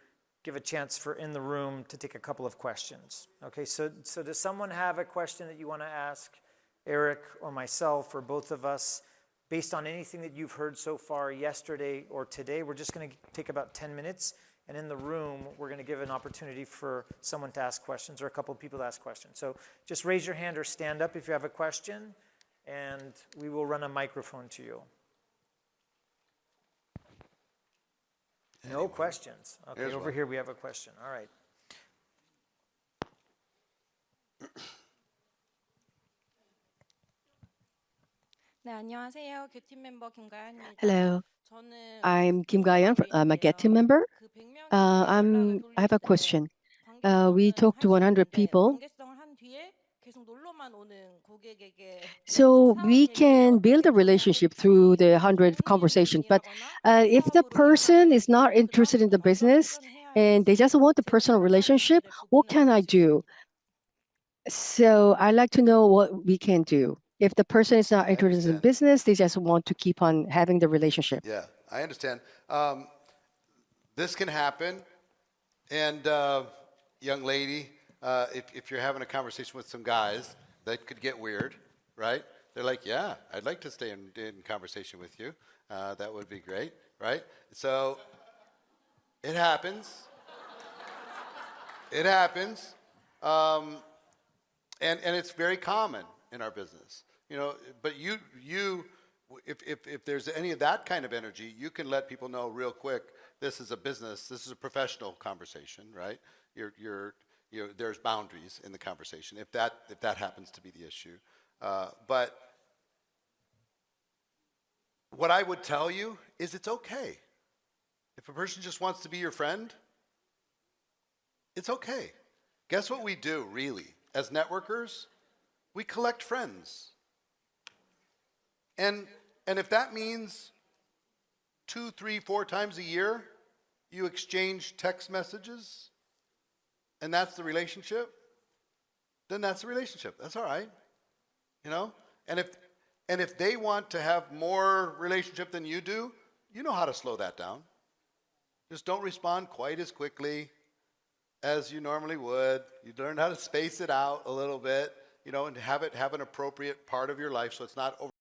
give a chance for in the room to take a couple of questions. Okay, so does someone have a question that you want to ask Eric or myself or both of us based on anything that you've heard so far yesterday or today? We're just going to take about 10 minutes. And in the room, we're going to give an opportunity for someone to ask questions or a couple of people to ask questions. So just raise your hand or stand up if you have a question, and we will run a microphone to you. No questions. Okay, Here's over one. here we have a question. All right. 네, 안녕하세요. 교팀 멤버 김가연입니다. Hello, 저는 I'm Kim Gayan. I'm a GET team member. 그 100명이 연락을 I have a 돌릴 때 question. 관계성은 We talked to 할 수 100 있는데 people, 관계성을 한 뒤에 계속 놀러만 오는 고객에게 so 사업 we 얘기를 can build 어떻게 a relationship through the 100 conversations. But if the 사업으로 person is not 이어나갈 수 interested in the 있도록 어떤 business, 접근을 해야 and they just want the personal relationship. What can I do? So I like to know what we can do. If the person is not interested in understand. business, they just want to keep on having the relationship. Yeah, I understand. This can happen, and young lady, if you're having a conversation with some guys, that could get weird, right? They're like, yeah, I'd like to stay in conversation with you. That would be great, right? So it happens. It happens. And it's very common in our business, you know. But if there's any of that kind of energy, you can let people know real quick. This is a business. This is a professional conversation, right? There's boundaries in the conversation if that happens to be the issue. But what I would tell you is it's okay. If a person just wants to be your friend, it's okay. Guess what we do, really, as networkers? We collect friends. And if that means 2, 3, 4 times a year, you exchange text messages, and that's the relationship, then that's the relationship. That's all right, you know? And if they want to have more relationship than you do, you know how to slow that down. Just don't respond quite as quickly as you normally would. You learn how to space it out a little bit, you know, and have an appropriate part of your life so it's not over.